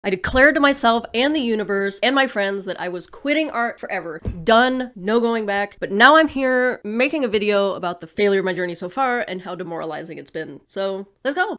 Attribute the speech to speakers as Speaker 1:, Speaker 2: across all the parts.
Speaker 1: I declared to myself and the universe and my friends that I was quitting art forever. Done, no going back. But now I'm here making a video about the failure of my journey so far and how demoralizing it's been. So let's go.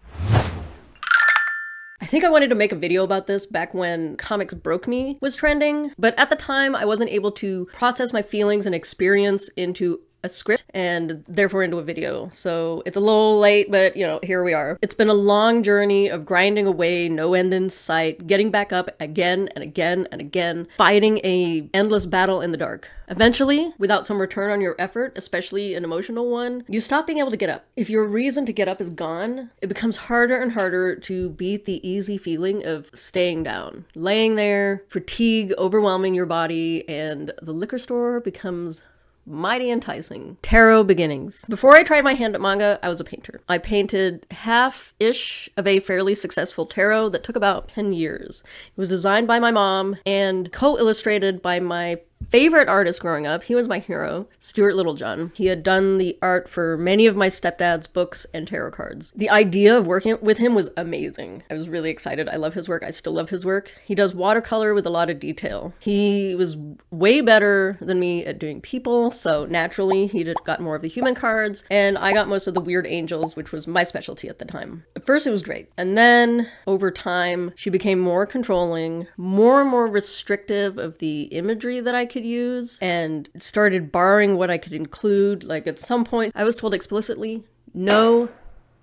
Speaker 1: I think I wanted to make a video about this back when Comics Broke Me was trending, but at the time I wasn't able to process my feelings and experience into a script and therefore into a video. So it's a little late, but you know, here we are. It's been a long journey of grinding away, no end in sight, getting back up again and again and again, fighting a endless battle in the dark. Eventually, without some return on your effort, especially an emotional one, you stop being able to get up. If your reason to get up is gone, it becomes harder and harder to beat the easy feeling of staying down. Laying there, fatigue overwhelming your body, and the liquor store becomes mighty enticing. Tarot beginnings. Before I tried my hand at manga, I was a painter. I painted half-ish of a fairly successful tarot that took about 10 years. It was designed by my mom and co-illustrated by my favorite artist growing up. He was my hero, Stuart Littlejohn. He had done the art for many of my stepdad's books and tarot cards. The idea of working with him was amazing. I was really excited. I love his work. I still love his work. He does watercolor with a lot of detail. He was way better than me at doing people, so naturally he got more of the human cards, and I got most of the weird angels, which was my specialty at the time. At first it was great, and then over time she became more controlling, more and more restrictive of the imagery that I could use, and started borrowing what I could include. Like at some point I was told explicitly, no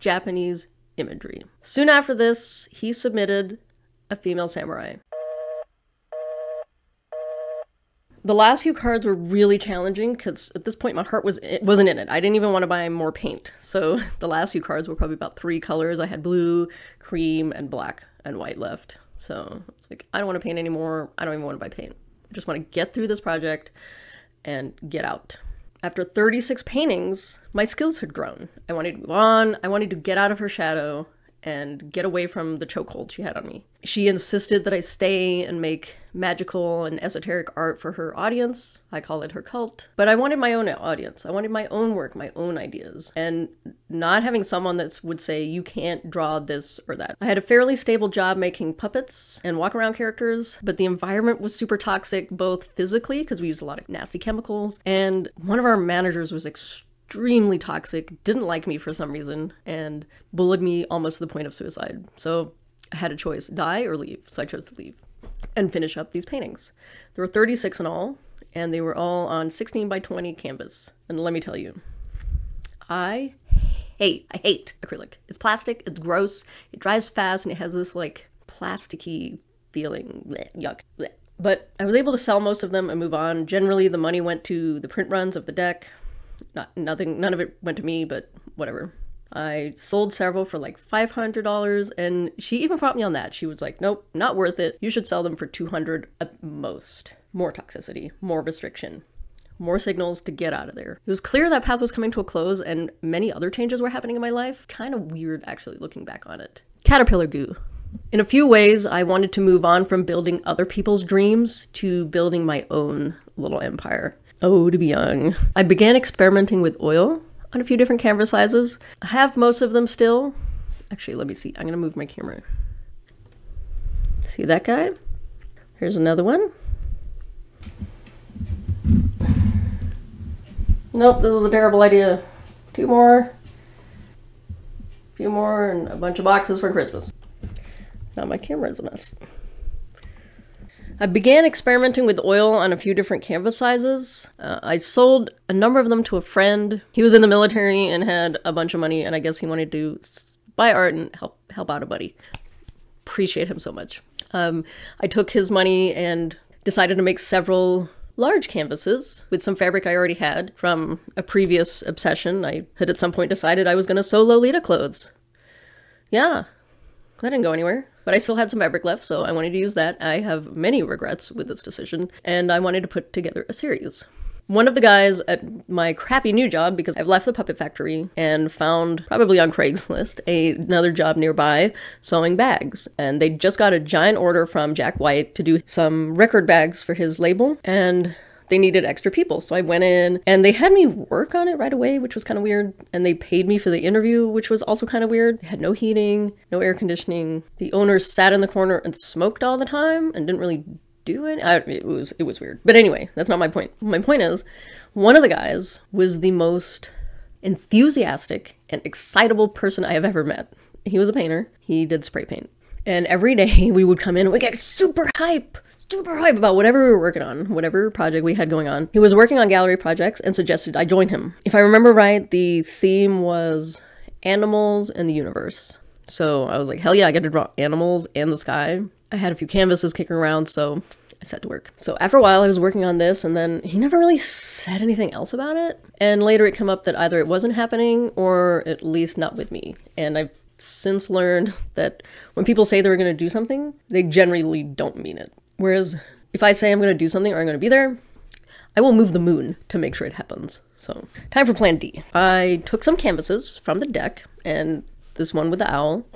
Speaker 1: Japanese imagery. Soon after this, he submitted a female samurai. The last few cards were really challenging because at this point my heart wasn't in it. I didn't even want to buy more paint. So the last few cards were probably about 3 colors. I had blue, cream, and black and white left. So it's like, I don't want to paint anymore. I don't even want to buy paint. I just want to get through this project and get out. After 36 paintings, my skills had grown. I wanted to move on. I wanted to get out of her shadow and get away from the chokehold she had on me. She insisted that I stay and make magical and esoteric art for her audience. I call it her cult. But I wanted my own audience. I wanted my own work, my own ideas, and not having someone that would say, you can't draw this or that. I had a fairly stable job making puppets and walk around characters, but the environment was super toxic, both physically, because we used a lot of nasty chemicals, and one of our managers was extremely toxic, didn't like me for some reason, and bullied me almost to the point of suicide. So I had a choice, die or leave. So I chose to leave and finish up these paintings. There were 36 in all, and they were all on 16 by 20 canvas. And let me tell you, I hate acrylic. It's plastic, it's gross, it dries fast, and it has this like plasticky feeling. Blech, yuck. Blech. But I was able to sell most of them and move on. Generally, the money went to the print runs of the deck. None of it went to me, but whatever. I sold several for like $500, and she even fought me on that. She was like, nope, not worth it. You should sell them for $200 at most. More toxicity, more restriction, more signals to get out of there. It was clear that path was coming to a close, and many other changes were happening in my life. Kind of weird, actually, looking back on it. Caterpillar goo. In a few ways, I wanted to move on from building other people's dreams to building my own little empire. Oh, to be young. I began experimenting with oil on a few different canvas sizes. I have most of them still. Actually, let me see. I'm gonna move my camera. See that guy? Here's another one. Nope, this was a terrible idea. 2 more. A few more, and a bunch of boxes for Christmas. Now my camera is a mess. I began experimenting with oil on a few different canvas sizes. I sold a number of them to a friend. He was in the military and had a bunch of money, and I guess he wanted to buy art and help out a buddy. Appreciate him so much. I took his money and decided to make several large canvases with some fabric I already had from a previous obsession. I had at some point decided I was going to sew Lolita clothes. Yeah, that didn't go anywhere. But I still had some fabric left, so I wanted to use that. I have many regrets with this decision, and I wanted to put together a series. One of the guys at my crappy new job, because I've left the puppet factory and found, probably on Craigslist, another job nearby sewing bags. And they just got a giant order from Jack White to do some record bags for his label, and they needed extra people. So I went in and they had me work on it right away, which was kind of weird. And they paid me for the interview, which was also kind of weird. They had no heating, no air conditioning. The owner sat in the corner and smoked all the time and didn't really do it. It was weird. But anyway, that's not my point. My point is, one of the guys was the most enthusiastic and excitable person I have ever met. He was a painter. He did spray paint. And every day we would come in and we get super hype about whatever we were working on, whatever project we had going on. He was working on gallery projects and suggested I join him. If I remember right, the theme was animals and the universe. So I was like, hell yeah, I get to draw animals and the sky. I had a few canvases kicking around, so I set to work. So after a while, I was working on this, and then he never really said anything else about it. And later it came up that either it wasn't happening, or at least not with me. And I've since learned that when people say they're going to do something, they generally don't mean it. Whereas if I say I'm going to do something or I'm going to be there, I will move the moon to make sure it happens. So time for plan D. I took some canvases from the deck, and this one with the owl,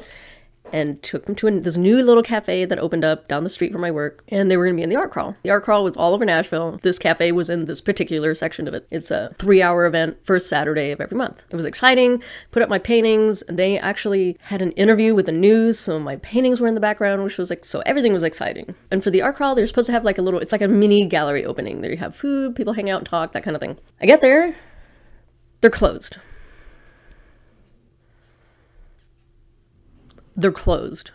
Speaker 1: and took them to this new little cafe that opened up down the street from my work, and they were going to be in the art crawl. The art crawl was all over Nashville. This cafe was in this particular section of it. It's a 3-hour event, first Saturday of every month. It was exciting, put up my paintings, and they actually had an interview with the news, so my paintings were in the background, which was like, so everything was exciting. And for the art crawl, they're supposed to have like a little, it's like a mini gallery opening. There you have food, people hang out and talk, that kind of thing. I get there, they're closed. They're closed.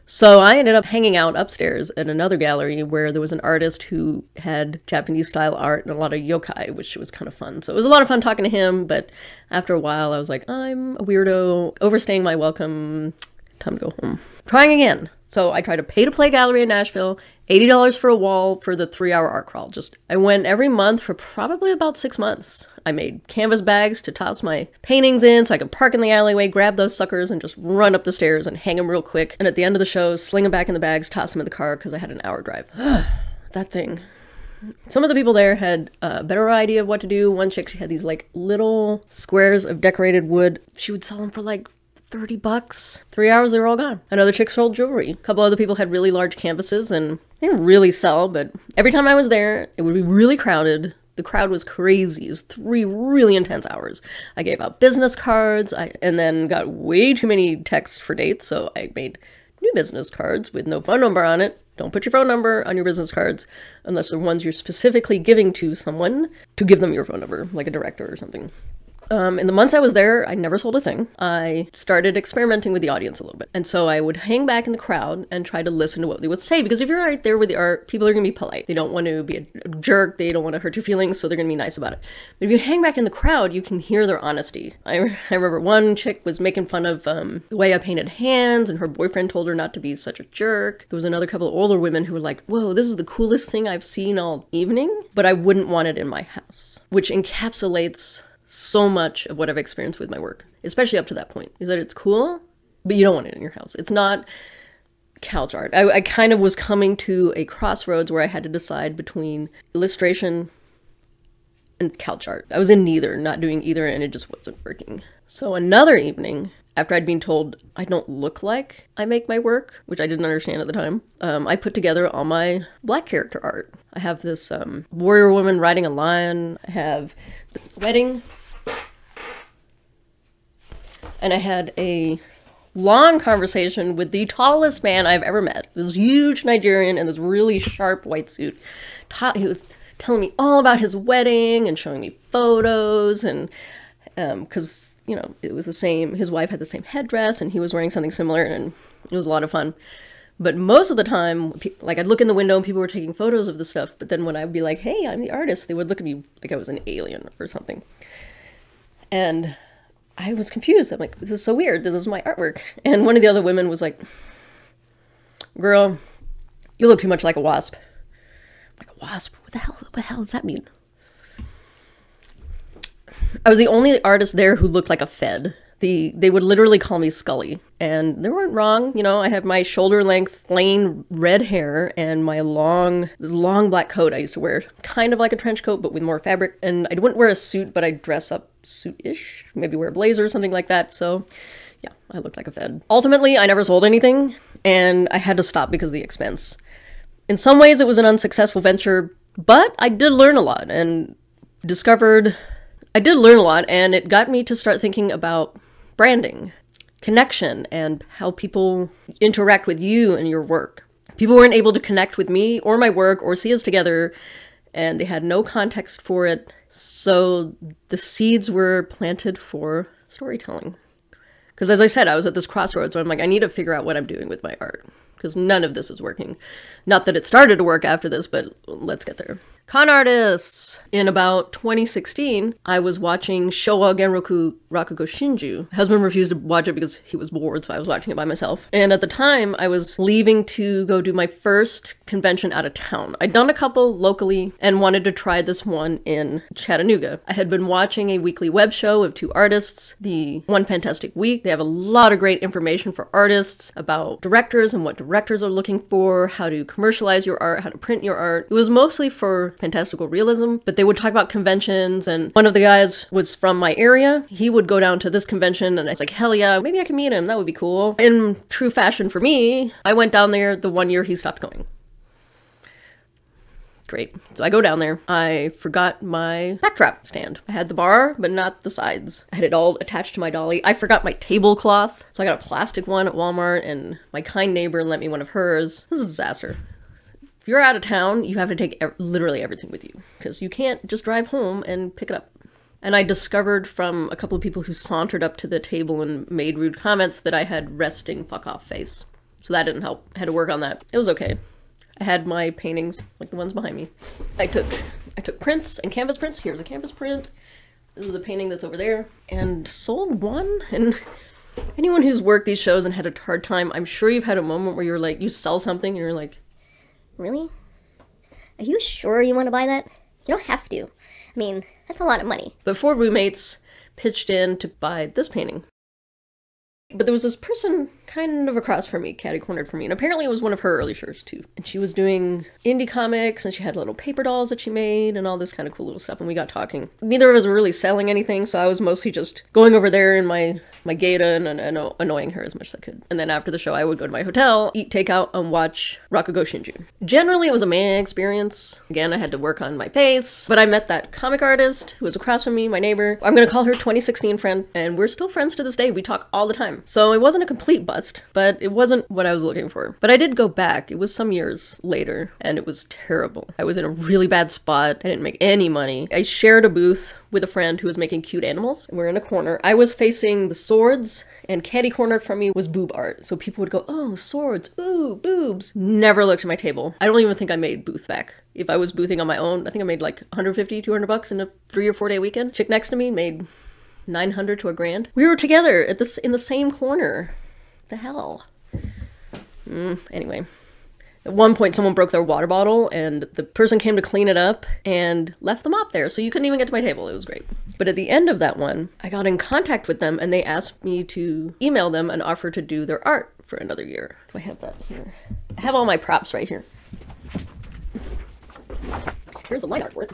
Speaker 1: So I ended up hanging out upstairs at another gallery where there was an artist who had Japanese style art and a lot of yokai, which was kind of fun. So it was a lot of fun talking to him, but after a while I was like, I'm a weirdo, overstaying my welcome, time to go home. Trying again. So I tried a pay-to-play gallery in Nashville, $80 for a wall for the 3-hour art crawl. I went every month for probably about 6 months. I made canvas bags to toss my paintings in so I could park in the alleyway, grab those suckers, and just run up the stairs and hang them real quick. And at the end of the show, sling them back in the bags, toss them in the car because I had an hour drive. That thing. Some of the people there had a better idea of what to do. One chick, she had these like little squares of decorated wood. She would sell them for like $30. 3 hours, they were all gone. Another chick sold jewelry. A couple other people had really large canvases and they didn't really sell, but every time I was there, it would be really crowded. The crowd was crazy. It was 3 really intense hours. I gave out business cards and then got way too many texts for dates, so I made new business cards with no phone number on it. Don't put your phone number on your business cards unless they're ones you're specifically giving to someone to give them your phone number, like a director or something. In the months I was there, I never sold a thing. I started experimenting with the audience a little bit. And so I would hang back in the crowd and try to listen to what they would say. Because if you're right there with the art, people are going to be polite. They don't want to be a jerk. They don't want to hurt your feelings. So they're going to be nice about it. But if you hang back in the crowd, you can hear their honesty. I remember one chick was making fun of the way I painted hands. And her boyfriend told her not to be such a jerk. There was another couple of older women who were like, whoa, this is the coolest thing I've seen all evening. But I wouldn't want it in my house. Which encapsulates so much of what I've experienced with my work, especially up to that point, is that it's cool, but you don't want it in your house. It's not couch art. I kind of was coming to a crossroads where I had to decide between illustration and couch art. I was in neither, not doing either, and it just wasn't working. So another evening, after I'd been told I don't look like I make my work, which I didn't understand at the time, I put together all my black character art. I have this warrior woman riding a lion. I have the wedding. And I had a long conversation with the tallest man I've ever met. This huge Nigerian in this really sharp white suit. He was telling me all about his wedding and showing me photos, and because, you know, it was the same, his wife had the same headdress and he was wearing something similar, and it was a lot of fun. But most of the time, like, I'd look in the window and people were taking photos of the stuff, but then when I'd be like, hey, I'm the artist, they would look at me like I was an alien or something. And I was confused. I'm like, this is so weird. This is my artwork. And one of the other women was like, girl, you look too much like a wasp. I'm like, a wasp? What the hell does that mean? I was the only artist there who looked like a Fed. They would literally call me Scully, and they weren't wrong. You know, I have my shoulder length, plain red hair and my this long black coat I used to wear, kind of like a trench coat, but with more fabric. And I wouldn't wear a suit, but I'd dress up suit-ish, maybe wear a blazer or something like that. So yeah, I looked like a Fed. Ultimately, I never sold anything, and I had to stop because of the expense. In some ways it was an unsuccessful venture, but I did learn a lot and it got me to start thinking about branding, connection, and how people interact with you and your work. People weren't able to connect with me or my work or see us together, and they had no context for it, so the seeds were planted for storytelling. Because as I said, I was at this crossroads where I'm like, I need to figure out what I'm doing with my art, because none of this is working. Not that it started to work after this, but let's get there. Con artists! In about 2016, I was watching Showa Genroku Rakugo Shinju. My husband refused to watch it because he was bored, so I was watching it by myself. And at the time, I was leaving to go do my first convention out of town. I'd done a couple locally and wanted to try this one in Chattanooga. I had been watching a weekly web show of two artists, the One Fantastic Week. They have a lot of great information for artists about directors and what directors are looking for, how to commercialize your art, how to print your art. It was mostly for fantastical realism, but they would talk about conventions, and one of the guys was from my area. He would go down to this convention, and I was like, hell yeah, maybe I can meet him, that would be cool. In true fashion for me, I went down there the one year he stopped going. Great. So I go down there. I forgot my backdrop stand. I had the bar, but not the sides. I had it all attached to my dolly. I forgot my tablecloth, so I got a plastic one at Walmart, and my kind neighbor lent me one of hers. This is a disaster. If you're out of town, you have to take literally everything with you, because you can't just drive home and pick it up. And I discovered from a couple of people who sauntered up to the table and made rude comments that I had resting fuck off face. So that didn't help. I had to work on that. It was okay. I had my paintings, like the ones behind me. I took prints and canvas prints. Here's a canvas print. This is the painting that's over there. And sold one. And anyone who's worked these shows and had a hard time, I'm sure you've had a moment where you're like, you sell something and you're like,
Speaker 2: really? Are you sure you want to buy that? You don't have to. I mean, that's a lot of money.
Speaker 1: But 4 roommates pitched in to buy this painting. But there was this person kind of across from me, catty-cornered from me, and apparently it was one of her early shows too. And she was doing indie comics, and she had little paper dolls that she made, and all this kind of cool little stuff, and we got talking. Neither of us were really selling anything, so I was mostly just going over there in my Gaita and annoying her as much as I could. And then after the show, I would go to my hotel, eat takeout, and watch Rakugo Shinju. Generally, it was a meh experience. Again, I had to work on my face, but I met that comic artist who was across from me, my neighbor. I'm gonna call her 2016 friend, and we're still friends to this day. We talk all the time. So it wasn't a complete bust, but it wasn't what I was looking for. But I did go back. It was some years later, and it was terrible. I was in a really bad spot. I didn't make any money. I shared a booth with a friend who was making cute animals. We're in a corner. I was facing the swords, and catty-cornered from me was boob art. So people would go, oh, swords, ooh, boobs. Never looked at my table. I don't even think I made booth back. If I was boothing on my own, I think I made like 150, 200 bucks in a 3 or 4 day weekend. Chick next to me made 900 to $1,000. We were together at this in the same corner. The hell. Anyway. At one point, someone broke their water bottle, and the person came to clean it up and left the mop there, so you couldn't even get to my table. It was great. But at the end of that one, I got in contact with them, and they asked me to email them and offer to do their art for another year. Do I have that here? I have all my props right here. Here's the line art for it.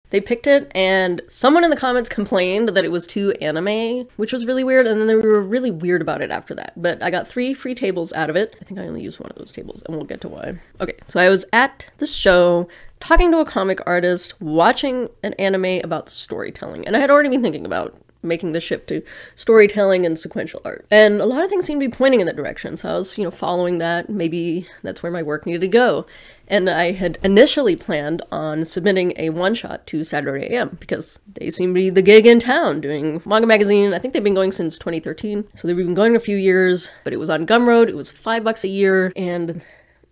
Speaker 1: They picked it, and someone in the comments complained that it was too anime, which was really weird, and then they were really weird about it after that. But I got 3 free tables out of it. I think I only used one of those tables, and we'll get to why. Okay, so I was at this show, talking to a comic artist, watching an anime about storytelling, and I had already been thinking about making the shift to storytelling and sequential art. And a lot of things seemed to be pointing in that direction, so I was, following that. Maybe that's where my work needed to go. And I had initially planned on submitting a one-shot to Saturday AM, because they seem to be the gig in town doing manga magazine. I think they've been going since 2013, so they've been going a few years, but it was on Gumroad, it was $5 a year, and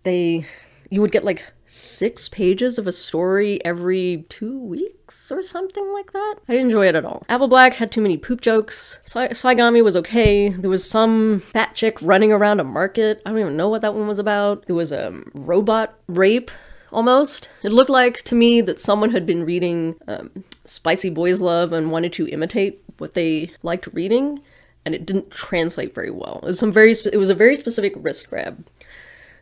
Speaker 1: you would get like 6 pages of a story every 2 weeks or something like that. I didn't enjoy it at all. Apple Black had too many poop jokes. Saigami was okay. There was some fat chick running around a market. I don't even know what that one was about. There was a robot rape, almost. It looked like to me that someone had been reading Spicy Boys Love and wanted to imitate what they liked reading, and it didn't translate very well. It was a very specific wrist grab.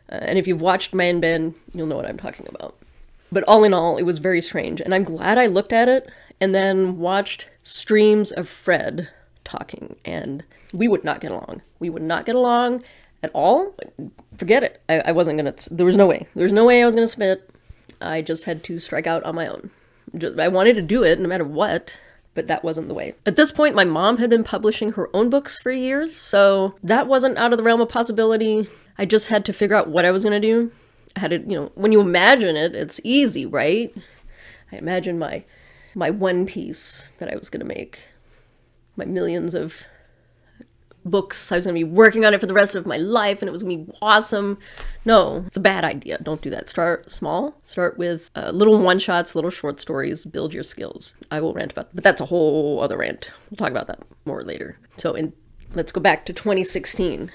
Speaker 1: And if you've watched Man Ben, you'll know what I'm talking about. But all in all, it was very strange. And I'm glad I looked at it and then watched streams of Fred talking. And we would not get along. We would not get along at all. forget it. I wasn't gonna, there was no way. There was no way I was gonna submit. I just had to strike out on my own. I wanted to do it no matter what, but that wasn't the way. At this point, my mom had been publishing her own books for years, so that wasn't out of the realm of possibility. I just had to figure out what I was gonna do. I had to, you know, when you imagine it, it's easy, right? I imagined my one piece that I was gonna make, my millions of books. I was going to be working on it for the rest of my life and it was going to be awesome. No, it's a bad idea. Don't do that. Start small. Start with little one-shots, little short stories. Build your skills. I will rant about that, but that's a whole other rant. We'll talk about that more later. So let's go back to 2016.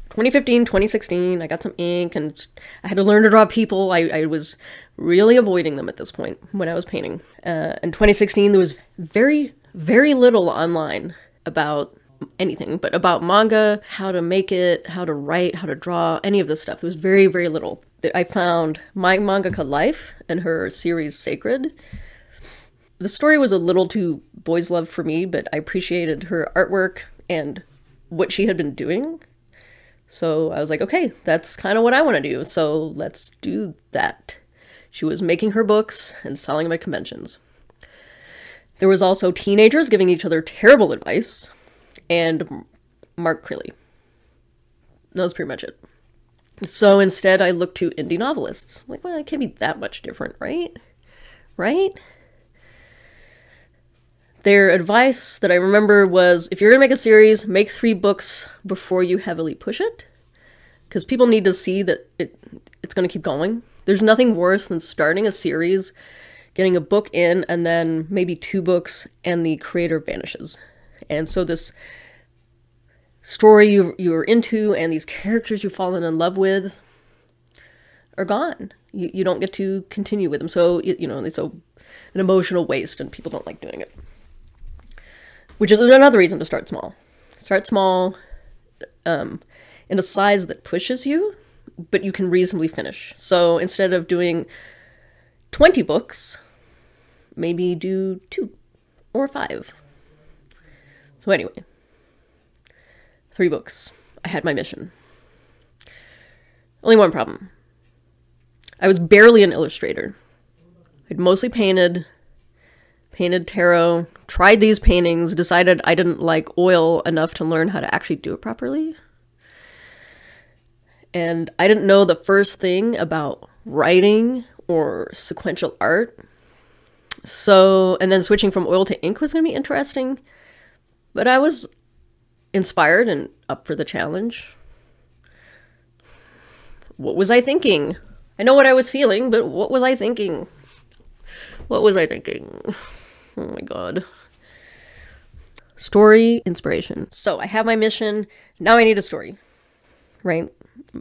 Speaker 1: 2015, 2016, I got some ink and I had to learn to draw people. I was really avoiding them at this point when I was painting. In 2016, there was very, very little online about anything, but about manga, how to make it, how to write, how to draw, any of this stuff. There was very, very little. I found My Mangaka Life and her series Sacred. The story was a little too boys' love for me, but I appreciated her artwork and what she had been doing. So I was like, okay, that's kind of what I want to do. So let's do that. She was making her books and selling them at conventions. There was also teenagers giving each other terrible advice. And Mark Crilly. That was pretty much it. So instead, I looked to indie novelists. Like, well, it can't be that much different, right? Right? Their advice that I remember was, if you're going to make a series, make 3 books before you heavily push it. Because people need to see that it's going to keep going. There's nothing worse than starting a series, getting a book in, and then maybe 2 books, and the creator vanishes. And so this story you're into and these characters you've fallen in love with are gone. You don't get to continue with them. So, you know, it's an emotional waste and people don't like doing it. Which is another reason to start small. Start small in a size that pushes you, but you can reasonably finish. So instead of doing 20 books, maybe do 2 or 5. So anyway, 3 books. I had my mission. Only one problem. I was barely an illustrator. I'd mostly painted tarot, tried these paintings, decided I didn't like oil enough to learn how to actually do it properly. And I didn't know the first thing about writing or sequential art. So, and then switching from oil to ink was going to be interesting. But I was inspired and up for the challenge. What was I thinking? I know what I was feeling, but what was I thinking? What was I thinking? Oh my god. Story, inspiration. So I have my mission. Now I need a story. Right?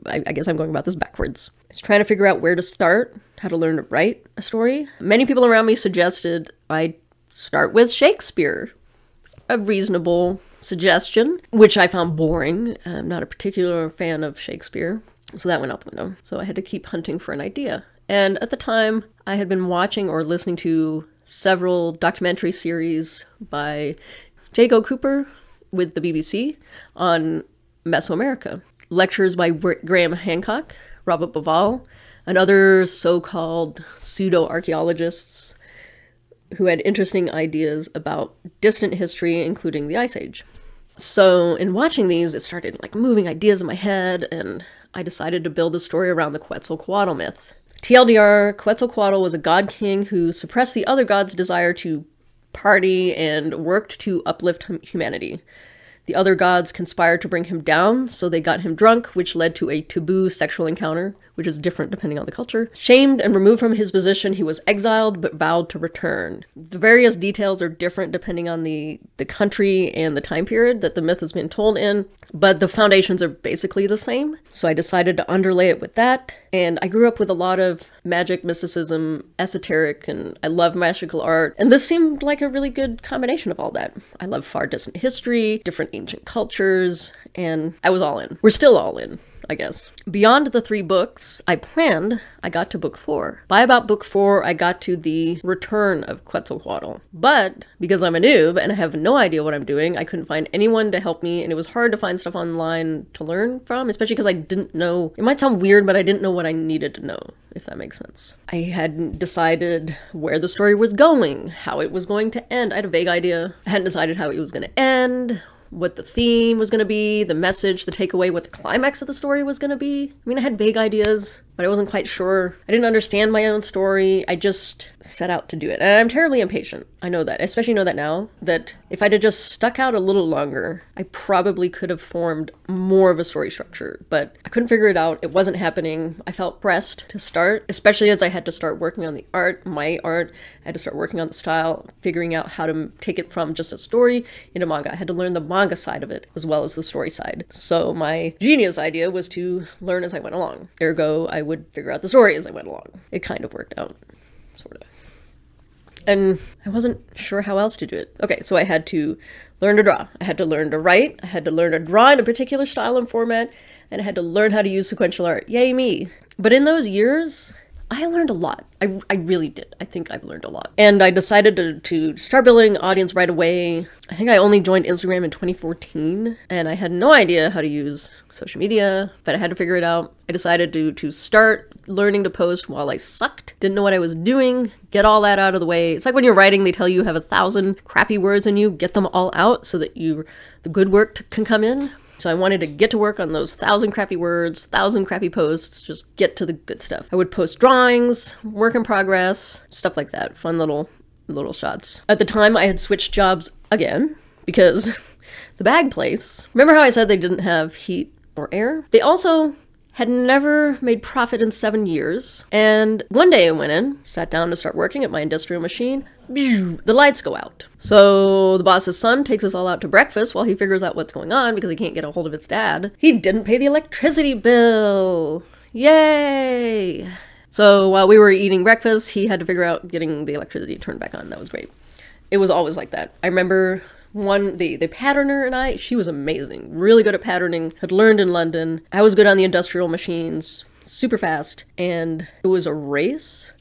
Speaker 1: I guess I'm going about this backwards. I was trying to figure out where to start, how to learn to write a story. Many people around me suggested I start with Shakespeare. A reasonable suggestion, which I found boring. I'm not a particular fan of Shakespeare, so that went out the window. So I had to keep hunting for an idea. And at the time, I had been watching or listening to several documentary series by Jago Cooper with the BBC on Mesoamerica. Lectures by Graham Hancock, Robert Bauval, and other so-called pseudo-archaeologists who had interesting ideas about distant history, including the Ice Age. So in watching these, it started like moving ideas in my head, and I decided to build a story around the Quetzalcoatl myth. TLDR, Quetzalcoatl was a god king who suppressed the other gods' desire to party and worked to uplift humanity. The other gods conspired to bring him down, so they got him drunk, which led to a taboo sexual encounter, which is different depending on the culture. Shamed and removed from his position, he was exiled but vowed to return. The various details are different depending on the country and the time period that the myth has been told in, but the foundations are basically the same. So I decided to underlay it with that, and I grew up with a lot of magic, mysticism, esoteric, and I love magical art, and this seemed like a really good combination of all that. I love far distant history, different ancient cultures, and I was all in. We're still all in, I guess. Beyond the 3 books I planned, I got to book 4. By about book 4, I got to the return of Quetzalcoatl. But because I'm a noob and I have no idea what I'm doing, I couldn't find anyone to help me, and it was hard to find stuff online to learn from, especially because I didn't know. It might sound weird, but I didn't know what I needed to know, if that makes sense. I hadn't decided where the story was going, how it was going to end. I had a vague idea. I hadn't decided how it was going to end, what the theme was going to be, the message, the takeaway, what the climax of the story was going to be. I mean, I had vague ideas, but I wasn't quite sure. I didn't understand my own story. I just set out to do it. And I'm terribly impatient. I know that. I especially know that now, that if I'd have just stuck out a little longer, I probably could have formed more of a story structure. But I couldn't figure it out. It wasn't happening. I felt pressed to start, especially as I had to start working on the art, my art. I had to start working on the style, figuring out how to take it from just a story into manga. I had to learn the manga side of it as well as the story side. So my genius idea was to learn as I went along. Ergo, I would figure out the story as I went along. It kind of worked out, sort of. And I wasn't sure how else to do it. Okay, so I had to learn to draw. I had to learn to write. I had to learn to draw in a particular style and format. And I had to learn how to use sequential art. Yay me. But in those years, I learned a lot. I really did. I think I've learned a lot. And I decided to start building an audience right away. I think I only joined Instagram in 2014, and I had no idea how to use social media, but I had to figure it out. I decided to start learning to post while I sucked, didn't know what I was doing, get all that out of the way. It's like when you're writing, they tell you have 1,000 crappy words in you, get them all out so that the good work can come in. So I wanted to get to work on those 1,000 crappy words, 1,000 crappy posts, just get to the good stuff. I would post drawings, work in progress, stuff like that. Fun little shots. At the time, I had switched jobs again because the bag place, remember how I said they didn't have heat or air? They also had never made profit in 7 years. And one day I went in, sat down to start working at my industrial machine. The lights go out. So the boss's son takes us all out to breakfast while he figures out what's going on because he can't get a hold of his dad. He didn't pay the electricity bill. Yay! So while we were eating breakfast, he had to figure out getting the electricity turned back on. That was great. It was always like that. I remember the patterner and I, she was amazing. Really good at patterning. Had learned in London. I was good on the industrial machines. Super fast. And it was a race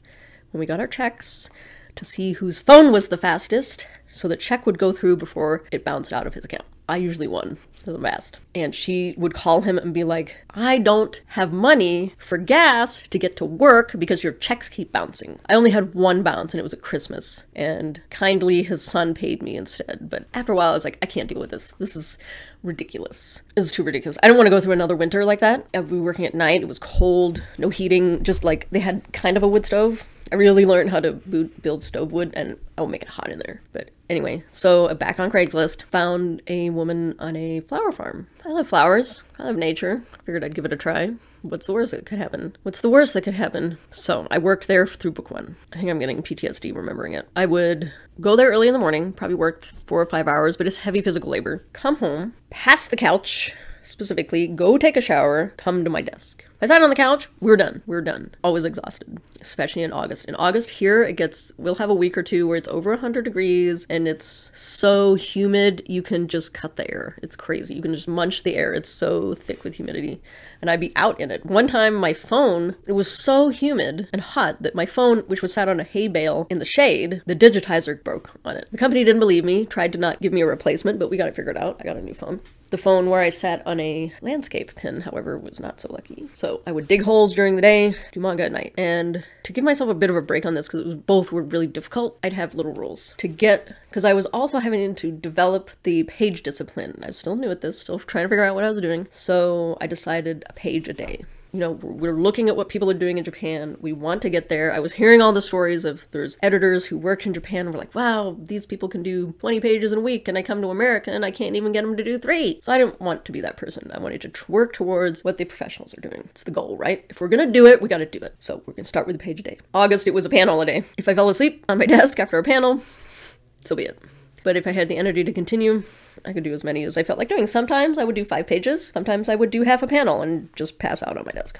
Speaker 1: when we got our checks to see whose phone was the fastest, so the check would go through before it bounced out of his account. I usually won, because I'm fast. And she would call him and be like, I don't have money for gas to get to work because your checks keep bouncing. I only had one bounce, and it was at Christmas. And kindly, his son paid me instead. But after a while, I was like, I can't deal with this. This is ridiculous. This is too ridiculous. I don't want to go through another winter like that. I'd be working at night. It was cold, no heating, just like they had kind of a wood stove. I really learned how to build stove wood, and I will make it hot in there. But anyway, so back on Craigslist, found a woman on a flower farm. I love flowers. I love nature. Figured I'd give it a try. What's the worst that could happen? What's the worst that could happen? So I worked there through book 1. I think I'm getting PTSD remembering it. I would go there early in the morning, probably work 4 or 5 hours, but it's heavy physical labor. Come home, pass the couch, specifically, go take a shower, come to my desk. I sat on the couch, we're done. We're done. Always exhausted, especially in August. In August here, we'll have a week or two where it's over 100 degrees and it's so humid, you can just cut the air. It's crazy. You can just munch the air. It's so thick with humidity. And I'd be out in it. One time my phone, it was so humid and hot that my phone, which was sat on a hay bale in the shade, the digitizer broke on it. The company didn't believe me, tried to not give me a replacement, but we got it figured out. I got a new phone. The phone where I sat on a landscape pin, however, was not so lucky. So I would dig holes during the day, do manga at night. And to give myself a bit of a break on this, because both were really difficult, I'd have little rules to get, because I was also having to develop the page discipline. I was still new at this, still trying to figure out what I was doing. So I decided a page a day. You know, we're looking at what people are doing in Japan. We want to get there. I was hearing all the stories of there's editors who worked in Japan and were like, wow, these people can do 20 pages in a week, and I come to America and I can't even get them to do 3. So I didn't want to be that person. I wanted to work towards what the professionals are doing. It's the goal, right? If we're gonna do it, we gotta do it. So we're gonna start with a page a day. August, it was a panel a day. If I fell asleep on my desk after a panel, so be it. But if I had the energy to continue, I could do as many as I felt like doing. Sometimes I would do 5 pages. Sometimes I would do half a panel and just pass out on my desk.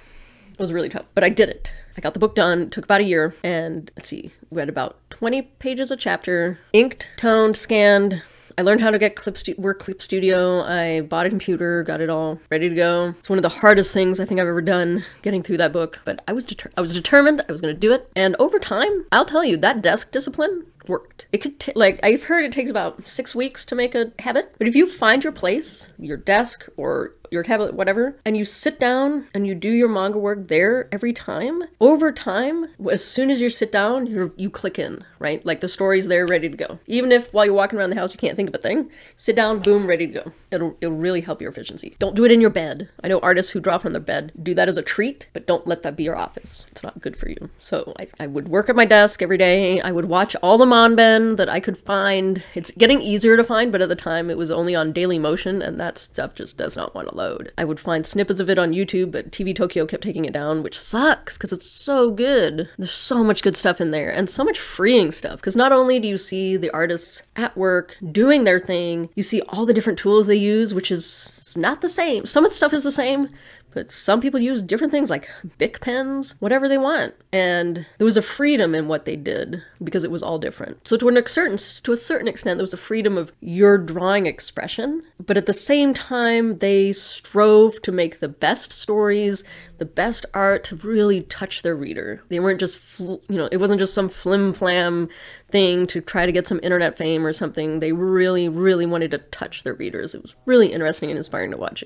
Speaker 1: It was really tough, but I did it. I got the book done. It took about a year. And let's see, we had about 20 pages a chapter, inked, toned, scanned, I learned how to get work Clip Studio. I bought a computer, got it all ready to go. It's one of the hardest things I think I've ever done, getting through that book, but I was determined I was going to do it. And over time, I'll tell you, that desk discipline worked. It could like, I've heard it takes about 6 weeks to make a habit, but if you find your place, your desk or your tablet, whatever, and you sit down and you do your manga work there every time, over time, as soon as you sit down, you click in, right? Like the story's there ready to go. Even if while you're walking around the house you can't think of a thing, sit down, boom, ready to go. It'll really help your efficiency. Don't do it in your bed. I know artists who draw from their bed do that as a treat, but don't let that be your office. It's not good for you. So I would work at my desk every day. I would watch all the manben that I could find. It's getting easier to find, but at the time it was only on Daily Motion, and that stuff just does not want to load. I would find snippets of it on YouTube, but TV Tokyo kept taking it down, which sucks because it's so good. There's so much good stuff in there and so much freeing stuff, because not only do you see the artists at work doing their thing, you see all the different tools they use, which is not the same. Some of the stuff is the same, but some people use different things like Bic pens, whatever they want. And there was a freedom in what they did because it was all different. So to a certain extent, there was a freedom of your drawing expression, but at the same time, they strove to make the best stories, the best art to really touch their reader. They weren't just, it wasn't just some flim-flam thing to try to get some internet fame or something. They really, really wanted to touch their readers. It was really interesting and inspiring to watch.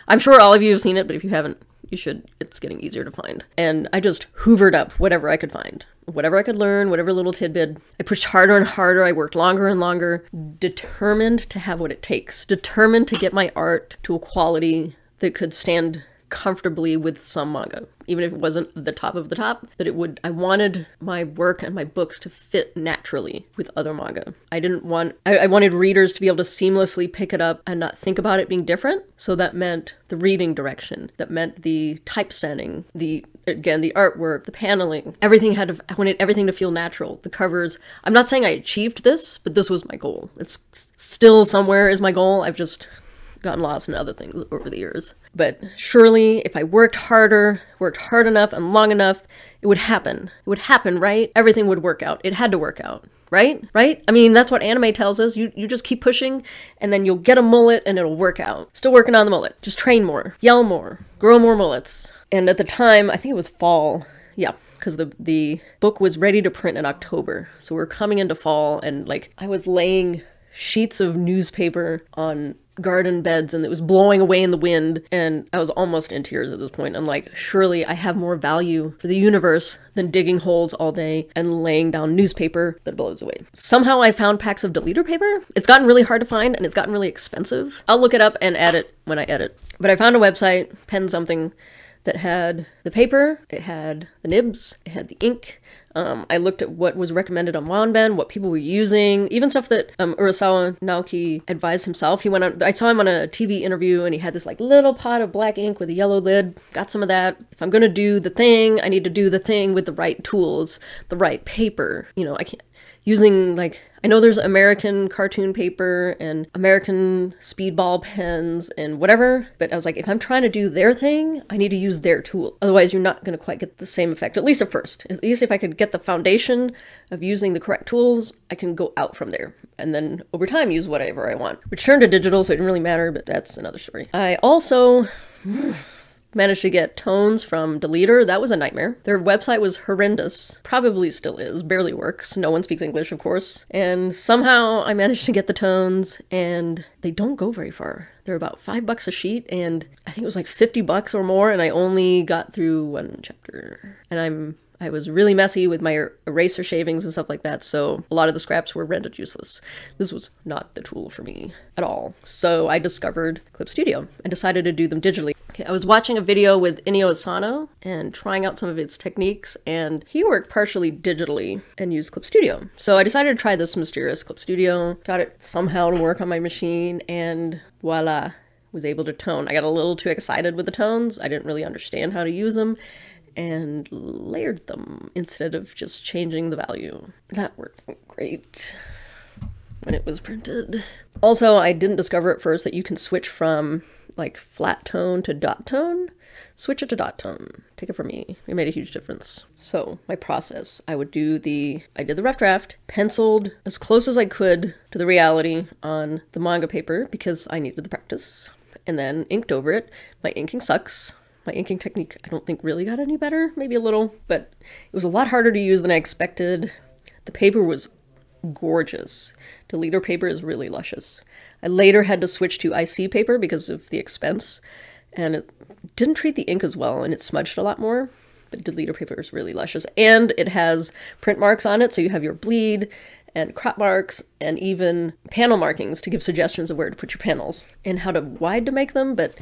Speaker 1: I'm sure all of you have seen it, but if you haven't, you should. It's getting easier to find. And I just hoovered up whatever I could find, whatever I could learn, whatever little tidbit. I pushed harder and harder. I worked longer and longer, determined to have what it takes, determined to get my art to a quality that could stand comfortably with some manga, even if it wasn't the top of the top, that it would. I wanted my work and my books to fit naturally with other manga. I wanted readers to be able to seamlessly pick it up and not think about it being different. So that meant the reading direction, that meant the typesetting, the artwork, the paneling, I wanted everything to feel natural. The covers, I'm not saying I achieved this, but this was my goal. It's still somewhere is my goal. I've just gotten lost in other things over the years. But surely, if I worked hard enough and long enough, it would happen. It would happen, right? Everything would work out. It had to work out, right? Right? I mean, that's what anime tells us. You just keep pushing, and then you'll get a mullet, and it'll work out. Still working on the mullet. Just train more. Yell more. Grow more mullets. And at the time, I think it was fall. Yeah, because the book was ready to print in October. So we're coming into fall, and I was laying sheets of newspaper on garden beds and it was blowing away in the wind, and I was almost in tears at this point. I'm like, surely I have more value for the universe than digging holes all day and laying down newspaper that blows away. Somehow I found packs of deleter paper. It's gotten really hard to find and it's gotten really expensive. I'll look it up and add it when I edit. But I found a website, Pen Something, that had the paper, it had the nibs, it had the ink. I looked at what was recommended on Wanban, what people were using, even stuff that Urasawa Naoki advised himself. I saw him on a TV interview and he had this little pot of black ink with a yellow lid. Got some of that. If I'm gonna do the thing, I need to do the thing with the right tools, the right paper. I can't using I know there's American cartoon paper and American speedball pens and whatever, but I was like, if I'm trying to do their thing, I need to use their tool. Otherwise, you're not going to quite get the same effect, at least at first. At least if I could get the foundation of using the correct tools, I can go out from there. And then over time, use whatever I want. Which turned to digital, so it didn't really matter, but that's another story. I also managed to get tones from Deleter. That was a nightmare. Their website was horrendous. Probably still is. Barely works. No one speaks English, of course. And somehow I managed to get the tones, and they don't go very far. They're about $5 a sheet, and I think it was $50 or more, and I only got through one chapter. And I was really messy with my eraser shavings and stuff like that, so a lot of the scraps were rendered useless. This was not the tool for me at all. So I discovered Clip Studio and decided to do them digitally. Okay, I was watching a video with Inio Asano and trying out some of its techniques, and he worked partially digitally and used Clip Studio. So I decided to try this mysterious Clip Studio, got it somehow to work on my machine, and voila, was able to tone. I got a little too excited with the tones. I didn't really understand how to use them, and layered them instead of just changing the value. That worked great when it was printed. Also, I didn't discover at first that you can switch from flat tone to dot tone. switch it to dot tone. Take it from me. It made a huge difference. So my process, I did the rough draft, penciled as close as I could to the reality on the manga paper because I needed the practice, and then inked over it. My inking sucks. My inking technique, I don't think really got any better, maybe a little, but it was a lot harder to use than I expected. The paper was gorgeous. Deleter paper is really luscious. I later had to switch to IC paper because of the expense, and it didn't treat the ink as well, and it smudged a lot more, but Deleter paper is really luscious. And it has print marks on it, so you have your bleed and crop marks and even panel markings to give suggestions of where to put your panels and how wide to make them, but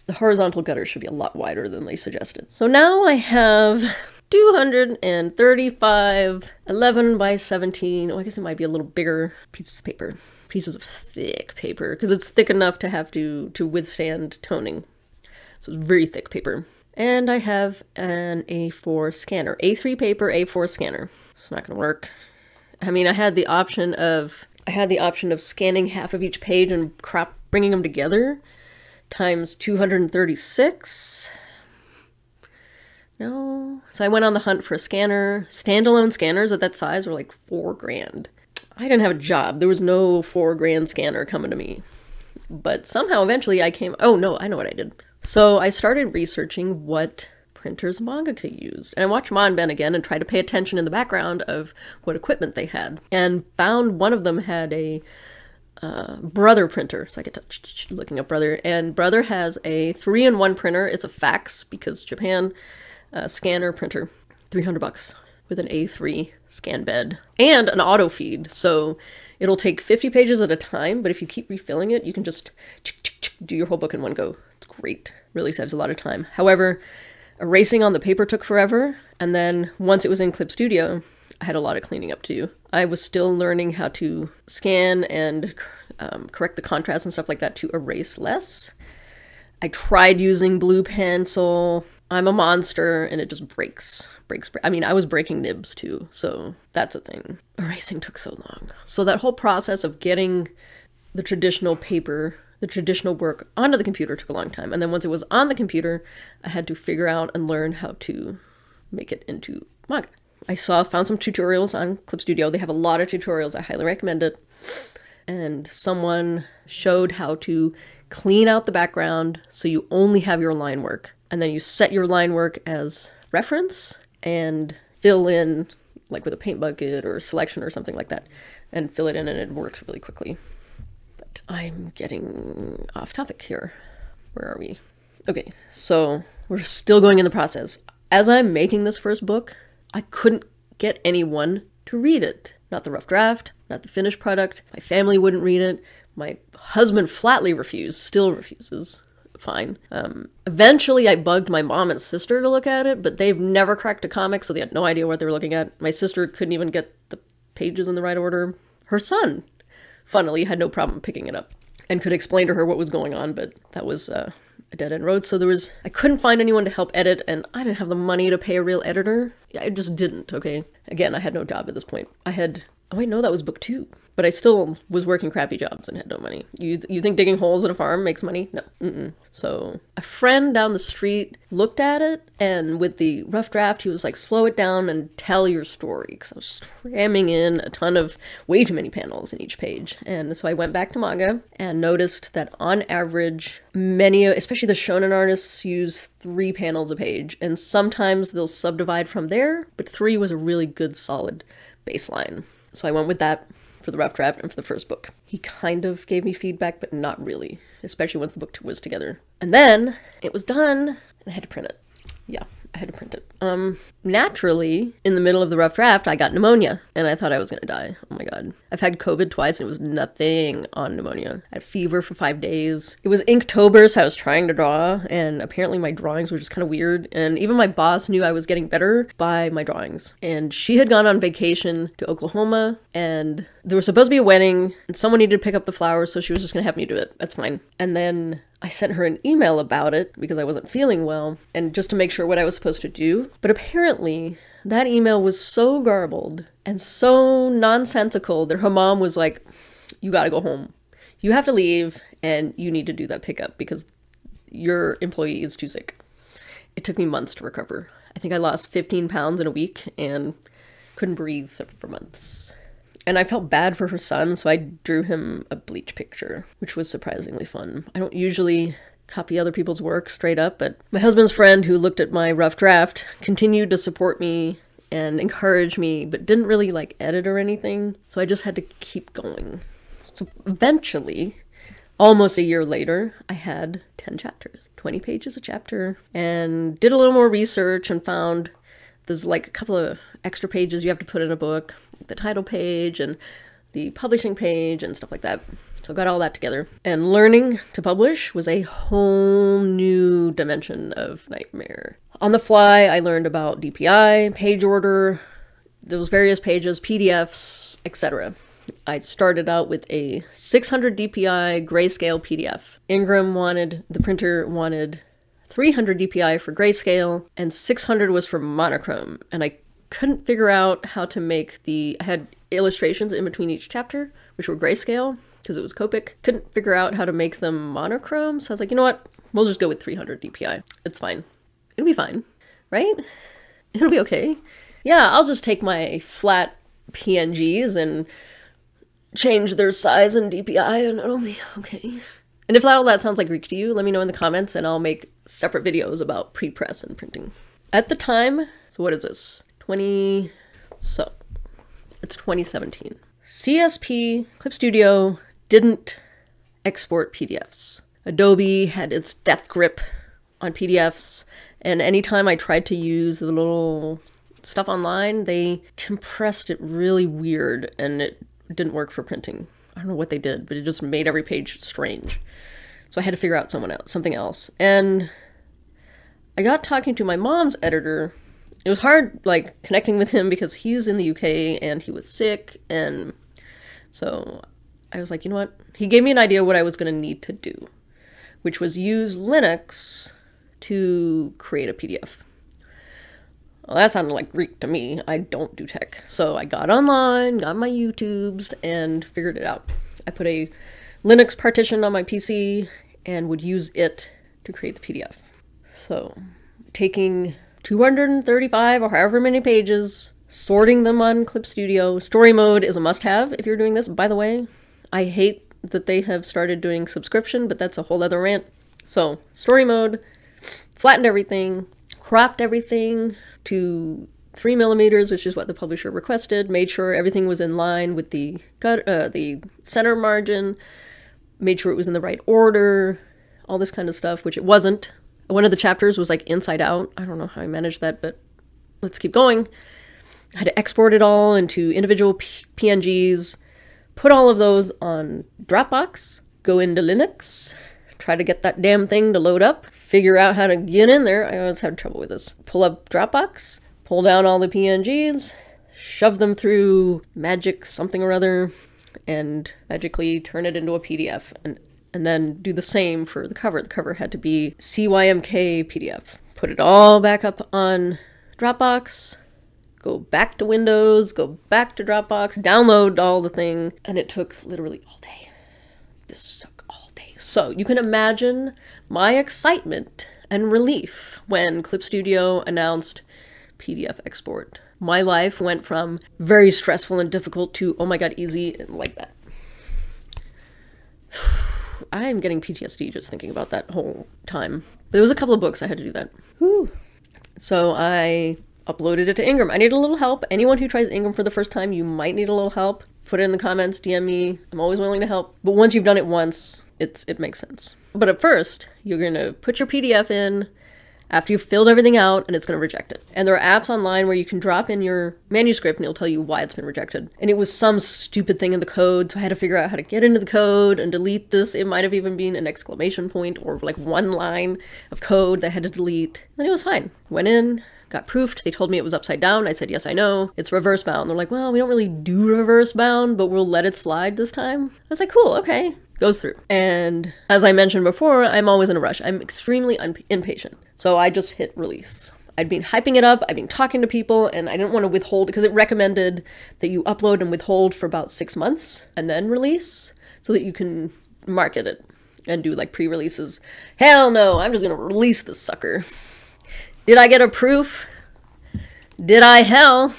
Speaker 1: the horizontal gutters should be a lot wider than they suggested. So now I have 235 11 by 17, oh, I guess it might be a little bigger pieces of paper. Pieces of thick paper, because it's thick enough to have to withstand toning. So it's very thick paper. And I have an A4 scanner. A3 paper, A4 scanner. It's not gonna work. I mean, I had the option of scanning half of each page and bringing them together times 236. No. So I went on the hunt for a scanner. Standalone scanners at that size were like $4,000. I didn't have a job. There was no $4,000 scanner coming to me. But somehow eventually oh no, I know what I did. So I started researching what printers Mangaka used. And I watched Manben again and tried to pay attention in the background of what equipment they had. And found one of them had a Brother printer. So I get to looking up Brother. And Brother has a 3-in-1 printer. It's a fax because Japan scanner printer. $300 with an A3 scan bed and an auto feed. So it'll take 50 pages at a time, but if you keep refilling it, you can just do your whole book in one go. It's great. Really saves a lot of time. However, erasing on the paper took forever. And then once it was in Clip Studio, I had a lot of cleaning up to do. I was still learning how to scan and correct the contrast and stuff like that to erase less. I tried using blue pencil. I'm a monster and it just breaks. I mean, I was breaking nibs too, so that's a thing. Erasing took so long. So that whole process of getting the traditional paper, the traditional work onto the computer took a long time. And then once it was on the computer, I had to figure out and learn how to make it into manga. I found some tutorials on Clip Studio. They have a lot of tutorials. I highly recommend it. And someone showed how to clean out the background so you only have your line work. And then you set your line work as reference and fill in, like with a paint bucket or selection or something like that, and fill it in, and it works really quickly. But I'm getting off topic here. Where are we? Okay, so we're still going in the process. As I'm making this first book, I couldn't get anyone to read it. Not the rough draft, not the finished product. My family wouldn't read it. My husband flatly refused, still refuses. Fine. Eventually I bugged my mom and sister to look at it, but they've never cracked a comic, so they had no idea what they were looking at. My sister couldn't even get the pages in the right order. Her son, funnily, had no problem picking it up and could explain to her what was going on, but that was a dead-end road. So I couldn't find anyone to help edit, and I didn't have the money to pay a real editor. I just didn't, okay? Again, I had no job at this point. oh wait, no, that was book 2. But I still was working crappy jobs and had no money. You think digging holes in a farm makes money? No. So a friend down the street looked at it, and with the rough draft, he was like, slow it down and tell your story. Because I was cramming in a ton of way too many panels in each page. And so I went back to manga and noticed that on average, many, especially the shonen artists, use 3 panels a page. And sometimes they'll subdivide from there, but 3 was a really good, solid baseline. So I went with that for the rough draft and for the first book. He kind of gave me feedback, but not really, especially once the book was together. And then it was done, and I had to print it. Yeah, I had to print it. Naturally, in the middle of the rough draft, I got pneumonia, and I thought I was gonna die. Oh my god. I've had COVID twice, and it was nothing on pneumonia. I had fever for 5 days. It was Inktober, so I was trying to draw, and apparently my drawings were just kind of weird, and even my boss knew I was getting better by my drawings. And she had gone on vacation to Oklahoma, and there was supposed to be a wedding, and someone needed to pick up the flowers, so she was just gonna have me do it. That's fine. And then I sent her an email about it because I wasn't feeling well, and just to make sure what I was supposed to do. But apparently, that email was so garbled and so nonsensical that her mom was like, you gotta go home. You have to leave, and you need to do that pickup because your employee is too sick. It took me months to recover. I think I lost 15 pounds in a week and couldn't breathe for months. And I felt bad for her son, so I drew him a bleach picture, which was surprisingly fun. I don't usually copy other people's work straight up, but my husband's friend who looked at my rough draft continued to support me and encourage me, but didn't really like edit or anything, so I just had to keep going. So eventually, almost a year later, I had 10 chapters, 20 pages a chapter, and did a little more research and found there's like a couple of extra pages you have to put in a book, the title page and the publishing page and stuff like that. So I got all that together. And learning to publish was a whole new dimension of nightmare. On the fly, I learned about DPI, page order, those various pages, PDFs, etc. I started out with a 600 DPI grayscale PDF. The printer wanted 300 DPI for grayscale, and 600 was for monochrome. And I couldn't figure out how to make I had illustrations in between each chapter, which were grayscale, because it was Copic. Couldn't figure out how to make them monochrome, so I was like, you know what? We'll just go with 300 DPI. It's fine. It'll be fine, right? It'll be okay. Yeah, I'll just take my flat PNGs and change their size and DPI and it'll be okay. And if all that sounds like Greek to you, let me know in the comments and I'll make separate videos about pre-press and printing. At the time, so what is this? It's 2017. CSP, Clip Studio, didn't export PDFs. Adobe had its death grip on PDFs, and anytime I tried to use the little stuff online, they compressed it really weird, and it didn't work for printing. I don't know what they did, but it just made every page strange. So I had to figure out something else. And I got talking to my mom's editor. It was hard, like, connecting with him because he's in the UK and he was sick, and so I was like, you know what? He gave me an idea what I was going to need to do, which was use Linux to create a PDF. Well, that sounded like Greek to me. I don't do tech. So I got online, got my YouTubes, and figured it out. I put a Linux partition on my PC and would use it to create the PDF. So taking 235 or however many pages, sorting them on Clip Studio. Story mode is a must-have if you're doing this. By the way, I hate that they have started doing subscription, but that's a whole other rant. So story mode, flattened everything, cropped everything to 3mm, which is what the publisher requested, made sure everything was in line with the center margin, made sure it was in the right order, all this kind of stuff, which it wasn't. One of the chapters was like inside out. I don't know how I managed that, but let's keep going. I had to export it all into individual PNGs, put all of those on Dropbox, go into Linux, try to get that damn thing to load up, figure out how to get in there. I always had trouble with this. Pull up Dropbox, pull down all the PNGs, shove them through magic something or other, and magically turn it into a PDF. And then do the same for the cover. The cover had to be CYMK PDF. Put it all back up on Dropbox, go back to Windows, go back to Dropbox, download all the thing, and it took literally all day. This took all day. So you can imagine my excitement and relief when Clip Studio announced PDF export. My life went from very stressful and difficult to, oh my god, easy, and like that. I'm getting PTSD just thinking about that whole time. There was a couple of books I had to do that. Whew. So I uploaded it to Ingram. I need a little help. Anyone who tries Ingram for the first time, you might need a little help. Put it in the comments, DM me. I'm always willing to help. But once you've done it once, it makes sense. But at first, you're going to put your PDF in after you've filled everything out, and it's going to reject it. And there are apps online where you can drop in your manuscript and it'll tell you why it's been rejected. And it was some stupid thing in the code, so I had to figure out how to get into the code and delete this. It might have even been an exclamation point or like one line of code that I had to delete. And it was fine. Went in, got proofed. They told me it was upside down. I said, yes, I know. It's reverse bound. They're like, well, we don't really do reverse bound, but we'll let it slide this time. I was like, cool, okay. Goes through. And as I mentioned before, I'm always in a rush. I'm extremely impatient. So I just hit release. I'd been hyping it up, I'd been talking to people, and I didn't want to withhold because it recommended that you upload and withhold for about 6 months and then release so that you can market it and do like pre-releases. Hell no, I'm just going to release this sucker. Did I get a proof? Did I? Hell.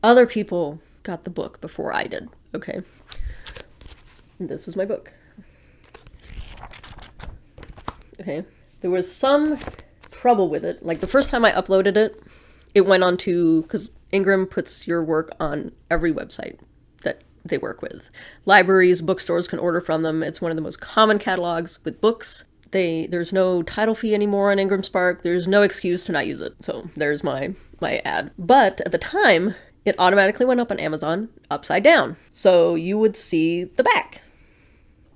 Speaker 1: Other people got the book before I did, okay? This is my book. Okay. There was some trouble with it. Like the first time I uploaded it, it went on to, because Ingram puts your work on every website that they work with. Libraries, bookstores can order from them. It's one of the most common catalogs with books. There's no title fee anymore on Ingram Spark. There's no excuse to not use it. So there's my ad. But at the time, it automatically went up on Amazon upside down. So you would see the back.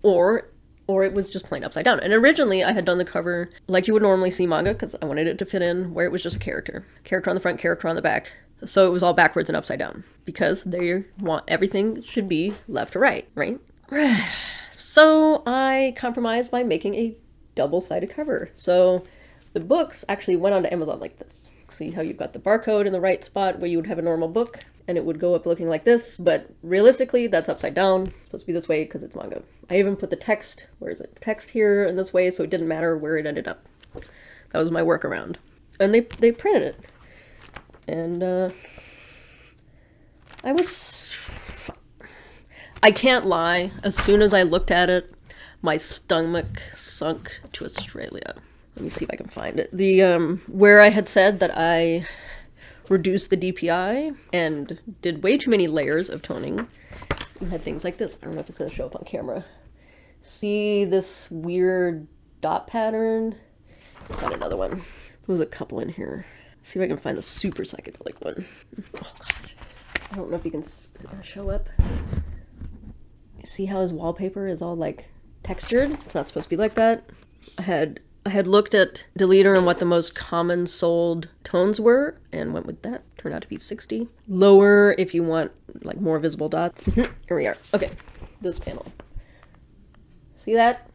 Speaker 1: Or it was just plain upside down. And originally I had done the cover like you would normally see manga, because I wanted it to fit in where it was just a character. Character on the front, character on the back. So it was all backwards and upside down, because they want everything should be left to right, right? So I compromised by making a double-sided cover. So the books actually went onto Amazon like this. See how you've got the barcode in the right spot where you would have a normal book, and it would go up looking like this, but realistically that's upside down. It's supposed to be this way because it's manga. I even put the text, where is it? The text here and this way, so it didn't matter where it ended up. That was my workaround. And they printed it. And I can't lie, as soon as I looked at it, my stomach sunk to Australia. Let me see if I can find it. The where I had said that I reduced the DPI and did way too many layers of toning. You had things like this. I don't know if it's going to show up on camera. See this weird dot pattern? Let's find another one. There was a couple in here. Let's see if I can find the super psychedelic one. Oh gosh. I don't know if you can show up. You see how his wallpaper is all like textured? It's not supposed to be like that. I had looked at Deleter and what the most common sold tones were and went with that. Turned out to be 60. Lower if you want like more visible dots. Here we are. Okay, this panel. See that?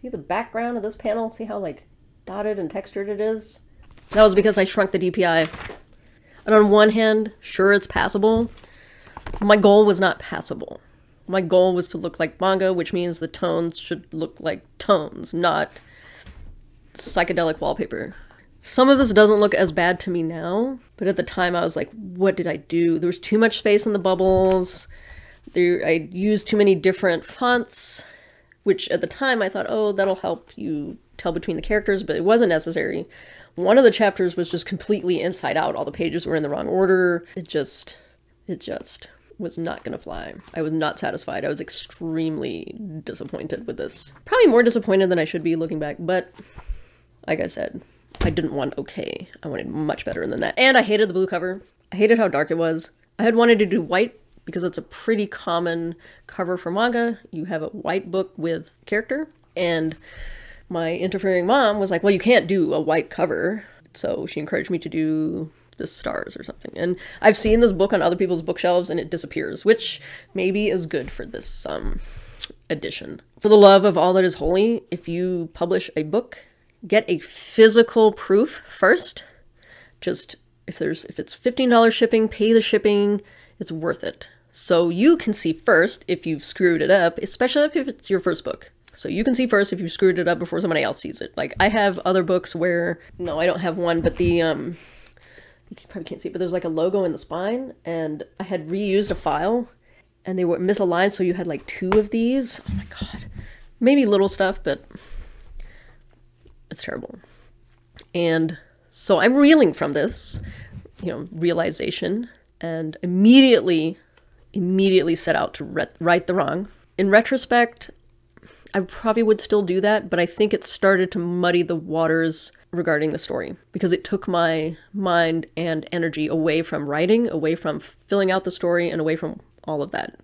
Speaker 1: See the background of this panel? See how like dotted and textured it is? That was because I shrunk the DPI. And on one hand, sure it's passable. My goal was not passable. My goal was to look like manga, which means the tones should look like tones, not psychedelic wallpaper. Some of this doesn't look as bad to me now, but at the time I was like, what did I do? There was too much space in the bubbles. I used too many different fonts, which at the time I thought, oh, that'll help you tell between the characters, but it wasn't necessary. One of the chapters was just completely inside out. All the pages were in the wrong order. It just was not gonna fly. I was not satisfied. I was extremely disappointed with this. Probably more disappointed than I should be looking back, but like I said, I didn't want okay. I wanted much better than that. And I hated the blue cover. I hated how dark it was. I had wanted to do white because it's a pretty common cover for manga. You have a white book with character, and my interfering mom was like, well, you can't do a white cover. So she encouraged me to do the stars or something. And I've seen this book on other people's bookshelves and it disappears, which maybe is good for this edition. For the love of all that is holy, if you publish a book, get a physical proof first. Just if it's $15 shipping, pay the shipping. It's worth it. So you can see first if you've screwed it up, especially if it's your first book. So you can see first if you screwed it up before somebody else sees it. Like I have other books where, no, I don't have one, but the you probably can't see it, but there's like a logo in the spine, and I had reused a file and they were misaligned, so you had like 2 of these. Oh my god. Maybe little stuff, but it's terrible. And so I'm reeling from this, realization, and immediately set out to right the wrong. In retrospect, I probably would still do that, but I think it started to muddy the waters regarding the story, because it took my mind and energy away from writing, away from filling out the story, and away from all of that.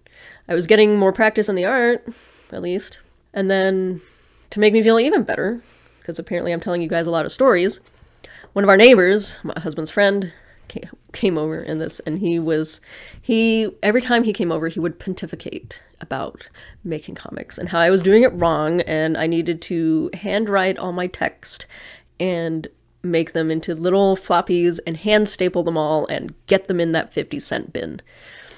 Speaker 1: I was getting more practice in the art, at least. And then, to make me feel even better, because apparently I'm telling you guys a lot of stories, one of our neighbors, my husband's friend, came over in this, and every time he came over, he would pontificate about making comics and how I was doing it wrong, and I needed to handwrite all my text and make them into little floppies and hand staple them all and get them in that 50-cent bin,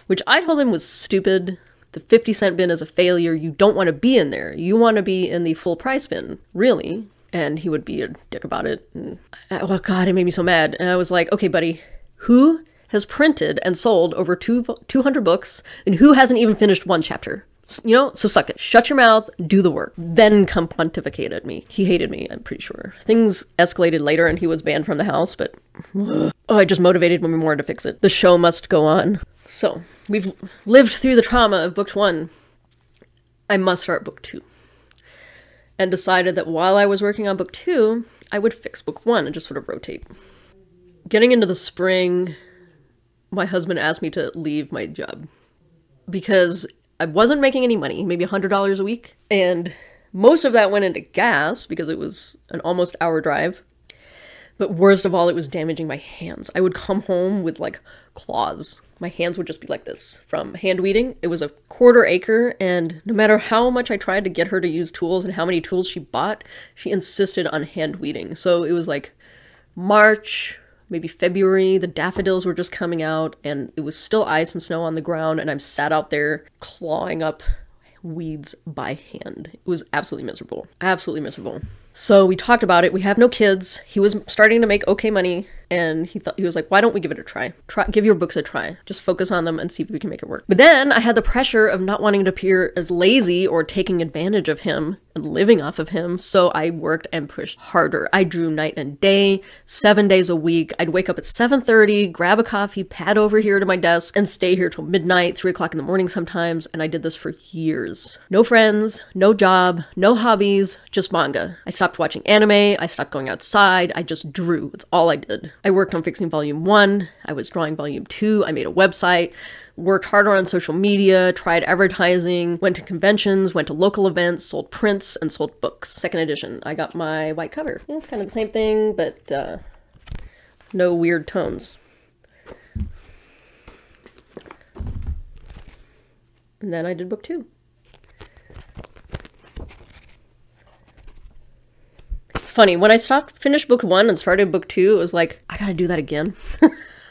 Speaker 1: which I told him was stupid. The 50-cent bin is a failure. You don't want to be in there. You want to be in the full price bin, really. and he would be a dick about it. And, oh God, it made me so mad. And I was like, okay, buddy, who has printed and sold over 200 books, and who hasn't even finished one chapter? You know, so suck it. Shut your mouth, do the work. Then come pontificate at me. He hated me, I'm pretty sure. Things escalated later and he was banned from the house, but it just motivated me more to fix it. The show must go on. So, we've lived through the trauma of book 1. I must start book 2. And decided that while I was working on book 2, I would fix book 1 and just sort of rotate. Getting into the spring, my husband asked me to leave my job because I wasn't making any money, maybe $100 a week. And most of that went into gas because it was an almost hour drive. But worst of all, it was damaging my hands. I would come home with like claws. My hands would just be like this from hand weeding. It was a 1/4 acre, and no matter how much I tried to get her to use tools and how many tools she bought, she insisted on hand weeding. So it was like March, maybe February, the daffodils were just coming out, and it was still ice and snow on the ground, and I'm sat out there clawing up weeds by hand. It was absolutely miserable. Absolutely miserable. So we talked about it. We have no kids. He was starting to make okay money, and he was like, why don't we give it a try? Give your books a try. Just focus on them and see if we can make it work. But then I had the pressure of not wanting to appear as lazy or taking advantage of him and living off of him. So I worked and pushed harder. I drew night and day, 7 days a week. I'd wake up at 7:30, grab a coffee, pad over here to my desk, and stay here till midnight, 3 o'clock in the morning sometimes. And I did this for years. No friends, no job, no hobbies, just manga. I stopped watching anime. I stopped going outside. I just drew. It's all I did. I worked on fixing volume 1. I was drawing volume 2. I made a website, worked harder on social media, tried advertising, went to conventions, went to local events, sold prints, and sold books. Second edition. I got my white cover. Yeah, it's kind of the same thing, but no weird tones. And then I did book 2. It's funny, when I finished book 1 and started book 2, it was like, I gotta do that again.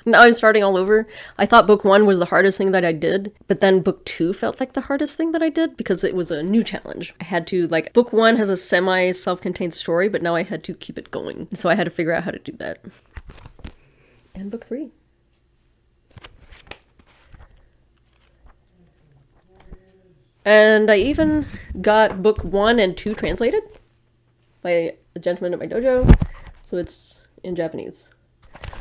Speaker 1: Now I'm starting all over. I thought book 1 was the hardest thing that I did, but then book 2 felt like the hardest thing that I did because it was a new challenge. I had to, like, book 1 has a semi-self-contained story, but now I had to keep it going. So I had to figure out how to do that. And book 3. And I even got book 1 and 2 translated by a gentleman at my dojo, so it's in Japanese.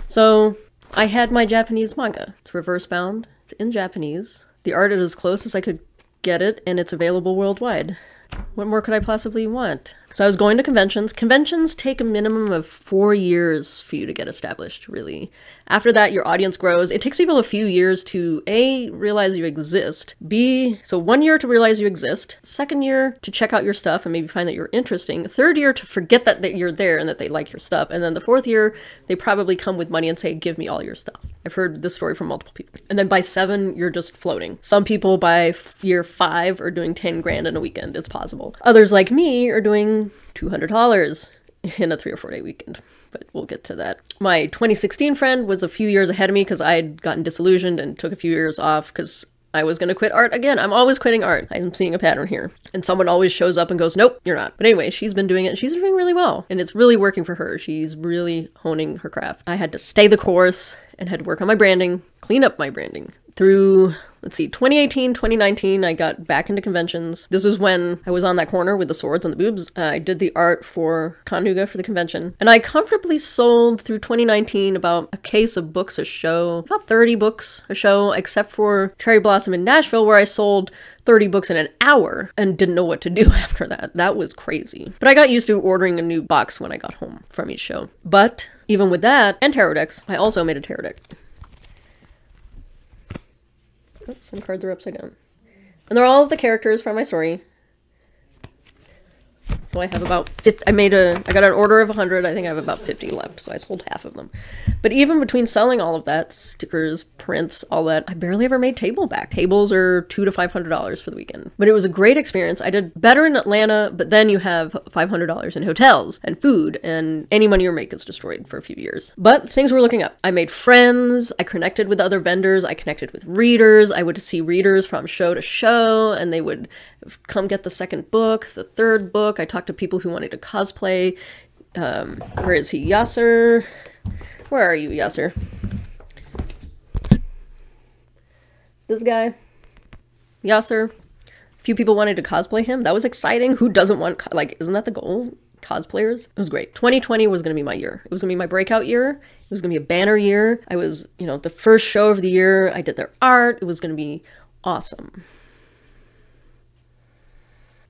Speaker 1: So I had my Japanese manga. It's reverse bound, it's in Japanese. The art is as close as I could get it, and it's available worldwide. What more could I possibly want? So I was going to conventions. Conventions take a minimum of 4 years for you to get established, really. After that, your audience grows. It takes people a few years to A, realize you exist, B, so 1 year to realize you exist, 2nd year to check out your stuff and maybe find that you're interesting, 3rd year to forget that you're there and that they like your stuff, and then the 4th year, they probably come with money and say, give me all your stuff. I've heard this story from multiple people. And then by 7, you're just floating. Some people by year 5 are doing 10 grand in a weekend. It's possible. Others like me are doing $200 in a 3 or 4 day weekend, but we'll get to that. My 2016 friend was a few years ahead of me because I had gotten disillusioned and took a few years off because I was going to quit art again. I'm always quitting art. I'm seeing a pattern here. And someone always shows up and goes, nope, you're not. But anyway, she's been doing it and she's doing really well. And it's really working for her. She's really honing her craft. I had to stay the course and had to work on my branding, clean up my branding. Through, let's see, 2018, 2019, I got back into conventions. This was when I was on that corner with the swords and the boobs. I did the art for Kanuga for the convention. And I comfortably sold through 2019 about a case of books a show, about 30 books a show, except for Cherry Blossom in Nashville, where I sold 30 books in an hour and didn't know what to do after that. That was crazy. But I got used to ordering a new box when I got home from each show. But even with that, and tarot decks, I also made a tarot deck. Oh, some cards are upside down. And they're all of the characters from my story. So I have about 50, I got an order of 100, I think I have about 50 left, so I sold half of them. But even between selling all of that, stickers, prints, all that, I barely ever made table back. Tables are $200 to $500 for the weekend. But it was a great experience. I did better in Atlanta, but then you have $500 in hotels and food, and any money you make is destroyed for a few years. But things were looking up. I made friends, I connected with other vendors, I connected with readers, I would see readers from show to show, and they would come get the second book, the third book. I talked talked to people who wanted to cosplay. Where is he? Yasser. Where are you, Yasser? This guy. Yasser. A few people wanted to cosplay him. That was exciting. Who doesn't want, like, isn't that the goal? Cosplayers. It was great. 2020 was going to be my year. It was going to be my breakout year. It was going to be a banner year. I was, you know, the first show of the year. I did their art. It was going to be awesome.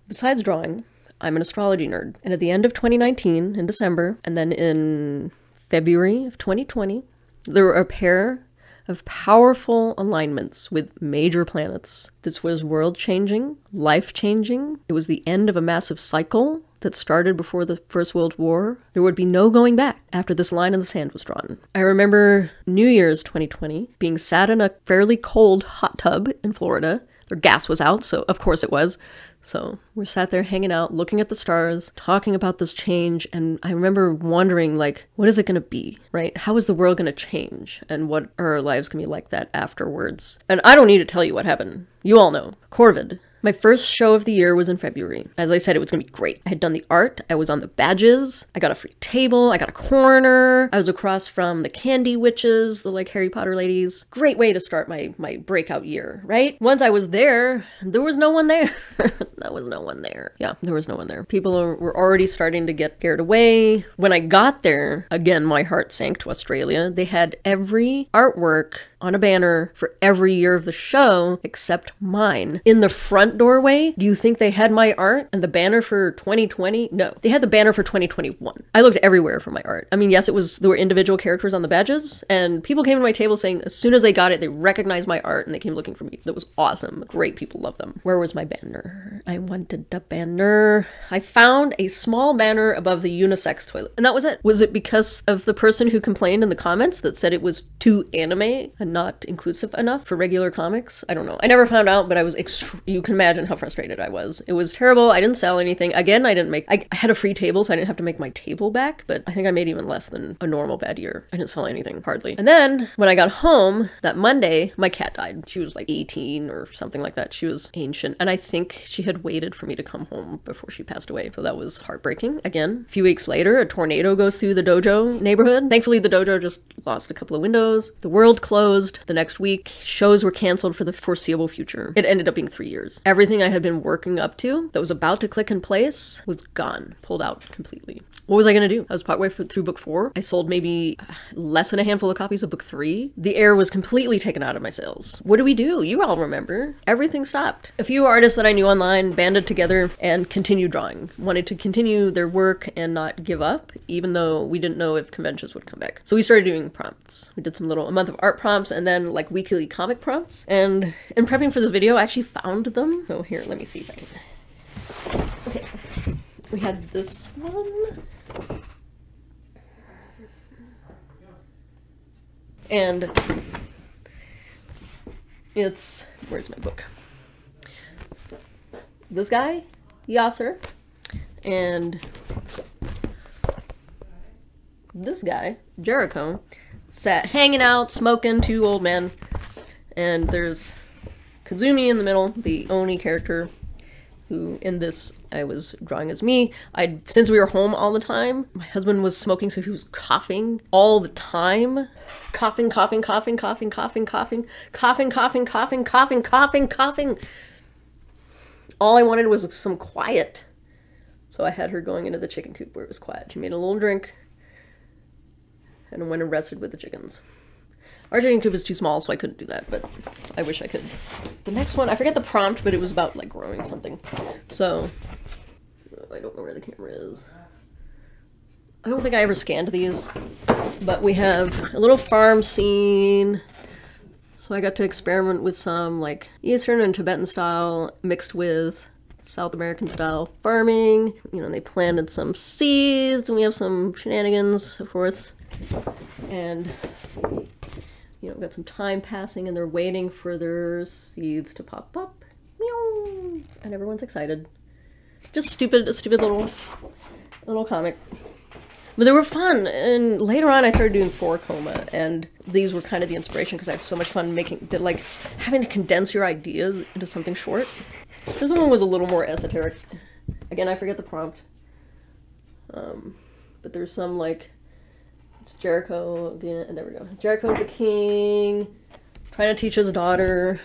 Speaker 1: Besides drawing, I'm an astrology nerd. And at the end of 2019, in December, and then in February of 2020, there were a pair of powerful alignments with major planets. This was world-changing, life-changing. It was the end of a massive cycle that started before the First World War. There would be no going back after this line in the sand was drawn. I remember New Year's 2020 being sat in a fairly cold hot tub in Florida. Their gas was out, so of course it was. So we're sat there hanging out, looking at the stars, talking about this change, and I remember wondering, like, what is it going to be, right? How is the world going to change, and what are our lives going to be like that afterwards? And I don't need to tell you what happened. You all know. Corvid. My first show of the year was in February. As I said, it was going to be great. I had done the art. I was on the badges. I got a free table. I got a corner. I was across from the candy witches, the like Harry Potter ladies. Great way to start my breakout year, right? Once I was there was no one there. There was no one there. Yeah, there was no one there. People were already starting to get scared away. When I got there, again, my heart sank to Australia. They had every artwork on a banner for every year of the show except mine. In the front doorway, do you think they had my art and the banner for 2020? No, they had the banner for 2021. I looked everywhere for my art. I mean, yes, there were individual characters on the badges, and people came to my table saying as soon as they got it, they recognized my art and they came looking for me. That was awesome. Great, people love them. Where was my banner? I wanted the banner. I found a small banner above the unisex toilet, and that was it. Was it because of the person who complained in the comments that said it was too anime and not inclusive enough for regular comics? I don't know. I never found out, but I was you can imagine how frustrated I was. It was terrible. I didn't sell anything. Again, I had a free table, so I didn't have to make my table back, but I think I made even less than a normal bad year. I didn't sell anything, hardly. And then when I got home that Monday, my cat died. She was like 18 or something like that. She was ancient, and I think she had waited for me to come home before she passed away. So that was heartbreaking. Again, a few weeks later, a tornado goes through the dojo neighborhood. Thankfully, the dojo just lost a couple of windows. The world closed. The next week, shows were canceled for the foreseeable future. It ended up being 3 years. Everything I had been working up to that was about to click in place was gone, pulled out completely. What was I going to do? I was partway through book 4. I sold maybe less than a handful of copies of book 3. The air was completely taken out of my sales. What do we do? You all remember. Everything stopped. A few artists that I knew online banded together and continued drawing. Wanted to continue their work and not give up, even though we didn't know if conventions would come back. So we started doing prompts. We did a month of art prompts and then like weekly comic prompts. And in prepping for this video, I actually found them. Oh, here, let me see if I can. Okay. We had this one. And it's, where's my book? This guy, Yasser, and this guy, Jericho, sat hanging out, smoking, 2 old men, and there's Kazumi in the middle, the Oni character, who in this I was drawing as me. Since we were home all the time, my husband was smoking, so he was coughing all the time. Coughing, coughing, coughing, coughing, coughing, coughing, coughing, coughing, coughing, coughing, coughing, coughing. All I wanted was some quiet. So I had her going into the chicken coop where it was quiet. She made a little drink and went and rested with the chickens. Our chicken coop is too small, so I couldn't do that, but I wish I could. The next one, I forget the prompt, but it was about, like, growing something. So, I don't know where the camera is. I don't think I ever scanned these, but we have a little farm scene. So I got to experiment with some, like, Eastern and Tibetan style mixed with South American style farming. You know, they planted some seeds, and we have some shenanigans, of course. And you know, got some time passing and they're waiting for their seeds to pop up. Meow. And everyone's excited. Just a stupid little comic. But they were fun. And later on I started doing 4 coma, and these were kind of the inspiration because I had so much fun having to condense your ideas into something short. This one was a little more esoteric. Again, I forget the prompt. But there's some like, it's Jericho again, and there we go. Jericho's the king, trying to teach his daughter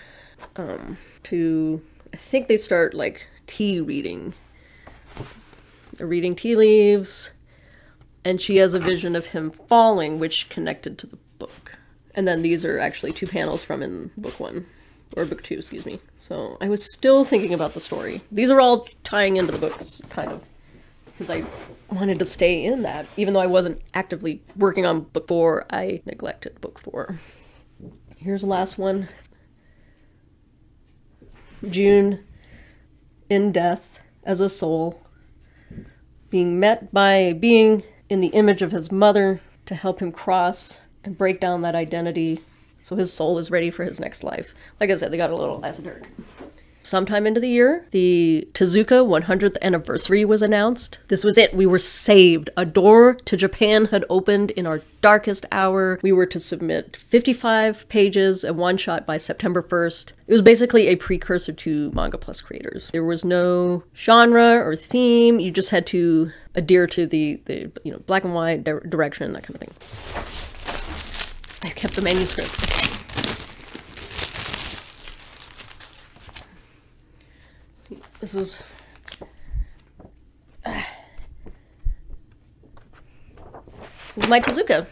Speaker 1: to, I think they start like tea reading. They're reading tea leaves, and she has a vision of him falling, which connected to the book. And then these are actually 2 panels from in book 1. Or book 2, excuse me. So I was still thinking about the story. These are all tying into the books, kind of. Because I wanted to stay in that. Even though I wasn't actively working on book 4, I neglected book 4. Here's the last one. June, in death, as a soul, being met by a being in the image of his mother to help him cross and break down that identity so his soul is ready for his next life. Like I said, they got a little esoteric. Sometime into the year, the Tezuka 100th anniversary was announced. This was it. We were saved. A door to Japan had opened in our darkest hour. We were to submit 55 pages, a one-shot by September 1st. It was basically a precursor to Manga Plus creators. There was no genre or theme. You just had to adhere to the black and white direction, that kind of thing. I kept the manuscript. This was... my Tezuka.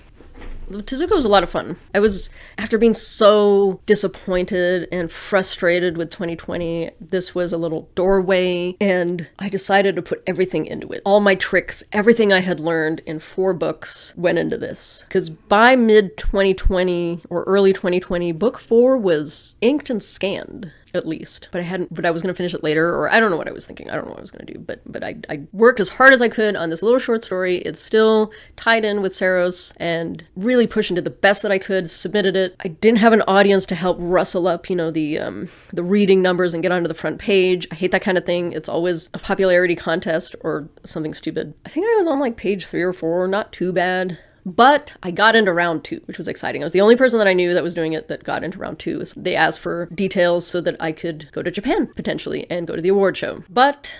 Speaker 1: The Tezuka was a lot of fun. I was, after being so disappointed and frustrated with 2020, this was a little doorway, and I decided to put everything into it. All my tricks, everything I had learned in 4 books went into this. Because by mid-2020 or early 2020, book 4 was inked and scanned. At least. But I was going to finish it later, or I don't know what I was thinking. I don't know what I was going to do. But I worked as hard as I could on this little short story. It's still tied in with Saros, and really pushed into the best that I could, submitted it. I didn't have an audience to help rustle up, the reading numbers and get onto the front page. I hate that kind of thing. It's always a popularity contest or something stupid. I think I was on like page 3 or 4, not too bad. But I got into round 2, which was exciting. I was the only person that I knew that was doing it that got into round 2. So they asked for details so that I could go to Japan, potentially, and go to the award show. But,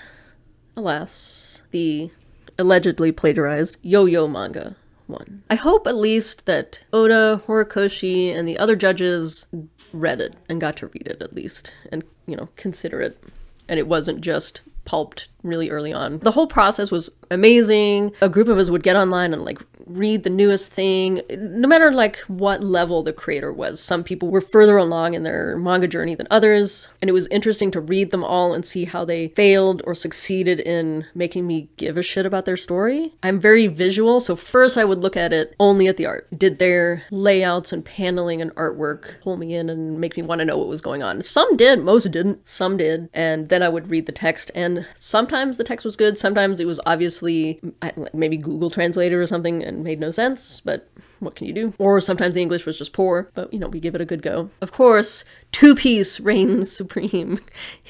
Speaker 1: alas, the allegedly plagiarized Yo-Yo manga won. I hope at least that Oda, Horikoshi, and the other judges read it and got to read it at least, and, consider it. And it wasn't just pulped really early on. The whole process was amazing. A group of us would get online and read the newest thing, no matter what level the creator was. Some people were further along in their manga journey than others, and it was interesting to read them all and see how they failed or succeeded in making me give a shit about their story. I'm very visual, so first I would look at it only at the art. Did their layouts and paneling and artwork pull me in and make me want to know what was going on? Some did, most didn't, some did, and then I would read the text, and sometimes the text was good, sometimes it was obviously maybe Google Translator or something and made no sense, but what can you do? Or sometimes the English was just poor, but we give it a good go. Of course, Two Piece reigns supreme.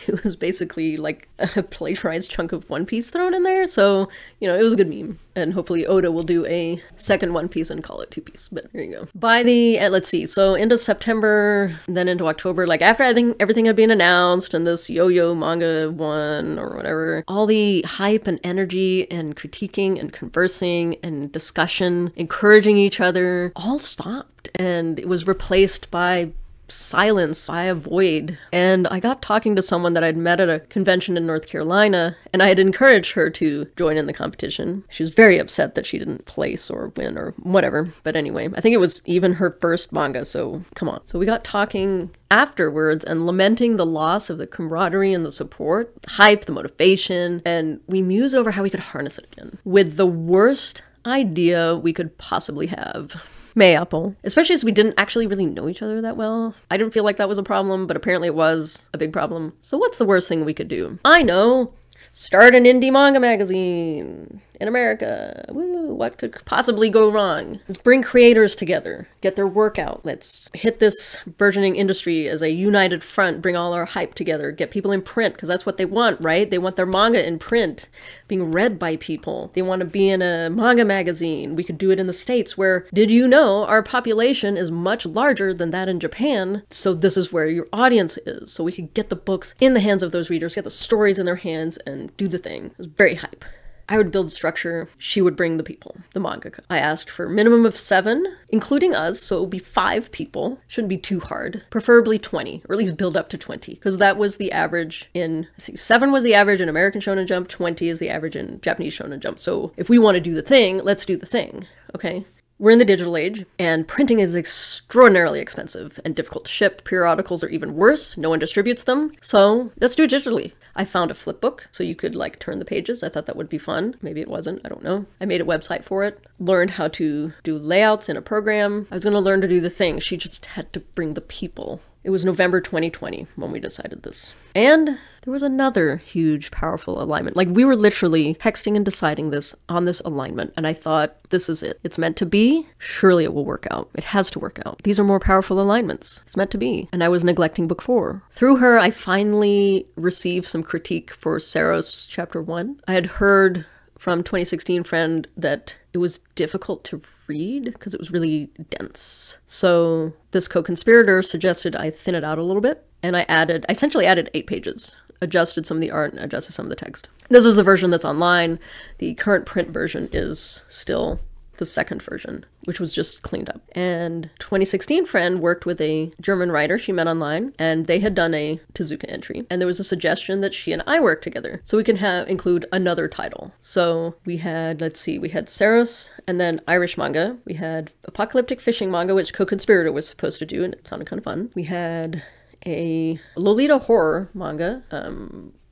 Speaker 1: It was basically like a plagiarized chunk of One Piece thrown in there, so, it was a good meme. And hopefully Oda will do a second One Piece and call it Two Piece, but here you go. By the, let's see, so into September, then into October, after I think everything had been announced and this Yo-Yo manga won or whatever, all the hype and energy and critiquing and conversing and discussion, encouraging each other, all stopped, and it was replaced by silence, by a void. And I got talking to someone that I'd met at a convention in North Carolina, and I had encouraged her to join in the competition. She was very upset that she didn't place or win or whatever. But anyway, I think it was even her first manga, so come on. So we got talking afterwards and lamenting the loss of the camaraderie and the support, the hype, the motivation, and we mused over how we could harness it again with the worst idea we could possibly have. Mayapple. Especially as we didn't actually really know each other that well. I didn't feel like that was a problem, but apparently it was a big problem. So what's the worst thing we could do? I know! Start an indie manga magazine in America. Woo, what could possibly go wrong? Let's bring creators together, get their work out. Let's hit this burgeoning industry as a united front, bring all our hype together, get people in print, because that's what they want, right? They want their manga in print, being read by people. They want to be in a manga magazine. We could do it in the States where, did you know, our population is much larger than that in Japan, so this is where your audience is. So we could get the books in the hands of those readers, get the stories in their hands, and do the thing. It was very hype. I would build structure. She would bring the people, the mangaka. I asked for a minimum of 7, including us, so it would be 5 people. Shouldn't be too hard. Preferably 20, or at least build up to 20, because that was the average in, 7 was the average in American Shonen Jump, 20 is the average in Japanese Shonen Jump. So if we want to do the thing, let's do the thing, okay? We're in the digital age, and printing is extraordinarily expensive and difficult to ship. Periodicals are even worse. No one distributes them. So let's do it digitally. I found a flip book, so you could like turn the pages. I thought that would be fun. Maybe it wasn't. I don't know. I made a website for it. Learned how to do layouts in a program. I was going to learn to do the thing. She just had to bring the people. It was November 2020 when we decided this. And there was another huge, powerful alignment. Like, we were literally texting and deciding this on this alignment, and I thought, this is it. It's meant to be. Surely it will work out. It has to work out. These are more powerful alignments. It's meant to be. And I was neglecting book 4. Through her, I finally received some critique for Saros chapter 1. I had heard from 2016 friend that it was difficult to read because it was really dense. So this co-conspirator suggested I thin it out a little bit, and I essentially added 8 pages, adjusted some of the art and adjusted some of the text. This is the version that's online. The current print version is still the second version, which was just cleaned up. And 2016 friend worked with a German writer she met online, and they had done a Tezuka entry. And there was a suggestion that she and I work together so we can include another title. So we had, we had Saros and then Irish manga. We had apocalyptic fishing manga, which co-conspirator was supposed to do, and it sounded kind of fun. We had a Lolita horror manga.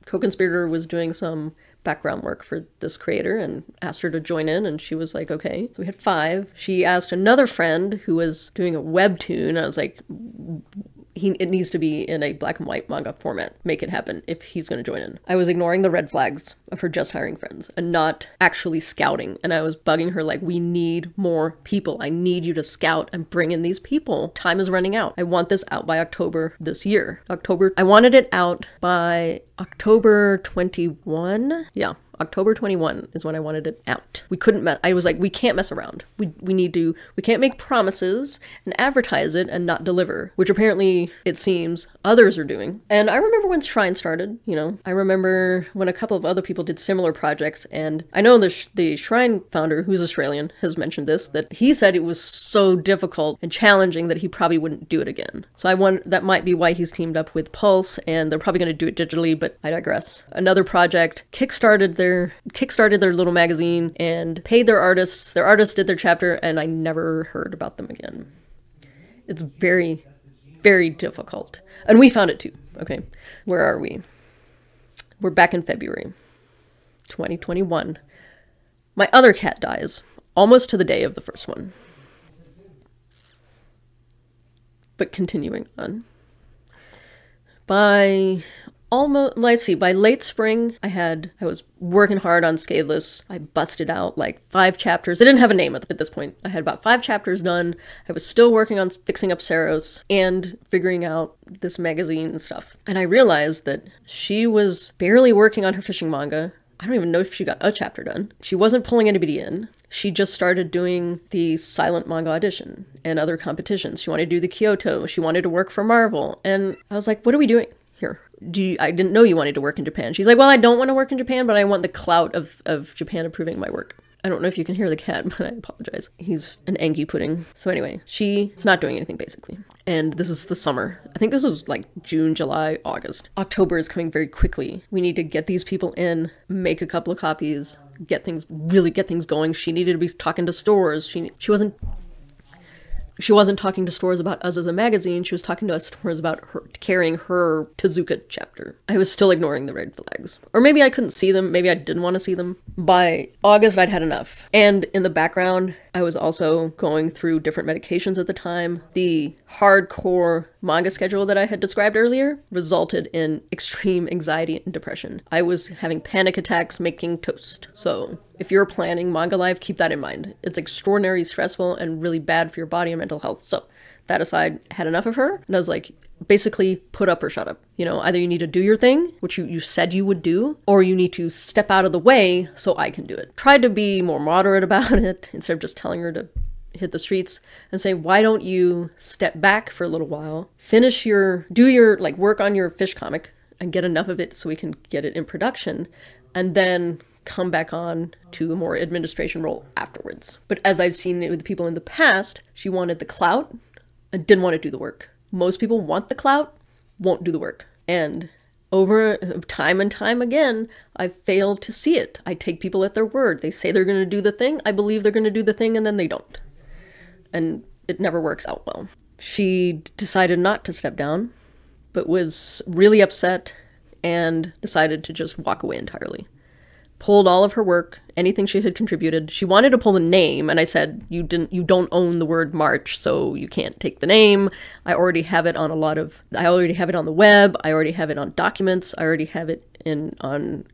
Speaker 1: Co-conspirator was doing some background work for this creator and asked her to join in, and she was like, okay. So we had 5. She asked another friend who was doing a webtoon. I was like, it needs to be in a black and white manga format. Make it happen if he's going to join in. I was ignoring the red flags of her just hiring friends and not actually scouting. And I was bugging her like, we need more people. I need you to scout and bring in these people. Time is running out. I want this out by October this year. I wanted it out by October 21. Yeah. October 21 is when I wanted it out. I was like, we can't mess around. We can't make promises and advertise it and not deliver, which apparently it seems others are doing. And I remember when Shrine started, I remember when a couple of other people did similar projects, and I know the Shrine founder, who's Australian, has mentioned this, that he said it was so difficult and challenging that he probably wouldn't do it again. So that might be why he's teamed up with Pulse, and they're probably going to do it digitally, but I digress. Another project kickstarted their little magazine and paid their artists. Their artists did their chapter, and I never heard about them again. It's very, very difficult. And we found it too. Okay, where are we? We're back in February 2021. My other cat dies almost to the day of the first one. But continuing on. By late spring, I was working hard on Scatheless. I busted out like 5 chapters. I didn't have a name at this point. I had about 5 chapters done. I was still working on fixing up Saros and figuring out this magazine and stuff. And I realized that she was barely working on her fishing manga. I don't even know if she got a chapter done. She wasn't pulling anybody in. She just started doing the silent manga audition and other competitions. She wanted to do the Kyoto. She wanted to work for Marvel. And I was like, what are we doing here? I didn't know you wanted to work in Japan. She's like, well, I don't want to work in Japan, but I want the clout of Japan approving my work. I don't know if you can hear the cat, but I apologize. He's an Anki pudding. So anyway, she's not doing anything basically. And this is the summer. I think this was like June, July, August. October is coming very quickly. We need to get these people in, make a couple of copies, really get things going. She needed to be talking to stores. She wasn't talking to stores about us as a magazine. She was talking to us stores about her carrying her Tezuka chapter. I was still ignoring the red flags. Or maybe I couldn't see them. Maybe I didn't want to see them. By August, I'd had enough. And in the background, I was also going through different medications at the time. The hardcore manga schedule that I had described earlier resulted in extreme anxiety and depression. I was having panic attacks making toast. So if you're planning manga life, keep that in mind. It's extraordinarily stressful and really bad for your body and mental health. So that aside, I had enough of her. And I was like, basically put up or shut up. Either you need to do your thing, which you said you would do, or you need to step out of the way so I can do it. Tried to be more moderate about it instead of just telling her to hit the streets and say, why don't you step back for a little while, do your work on your fish comic and get enough of it so we can get it in production, and then come back on to a more administration role afterwards. But as I've seen it with people in the past, she wanted the clout and didn't want to do the work. Most people want the clout, won't do the work. And over time and time again, I've failed to see it. I take people at their word. They say they're going to do the thing. I believe they're going to do the thing, and then they don't. And it never works out well. She decided not to step down, but was really upset and decided to just walk away entirely. Pulled all of her work, anything she had contributed. She wanted to pull the name, and I said, you don't own the word March, so you can't take the name. I already have it on I already have it on the web. I already have it on documents. I already have it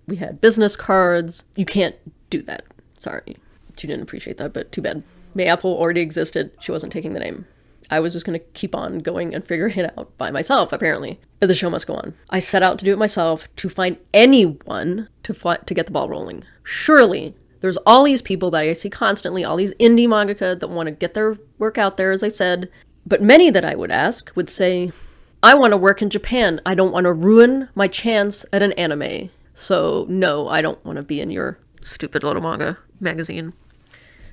Speaker 1: we had business cards. You can't do that. Sorry. She didn't appreciate that, but too bad. Mayapple already existed. She wasn't taking the name. I was just going to keep on going and figure it out by myself, apparently. But the show must go on. I set out to do it myself, to find anyone to get the ball rolling. Surely, there's all these people that I see constantly, all these indie mangaka that want to get their work out there, as I said. But many that I would ask would say, I want to work in Japan. I don't want to ruin my chance at an anime. So, no, I don't want to be in your stupid little manga magazine.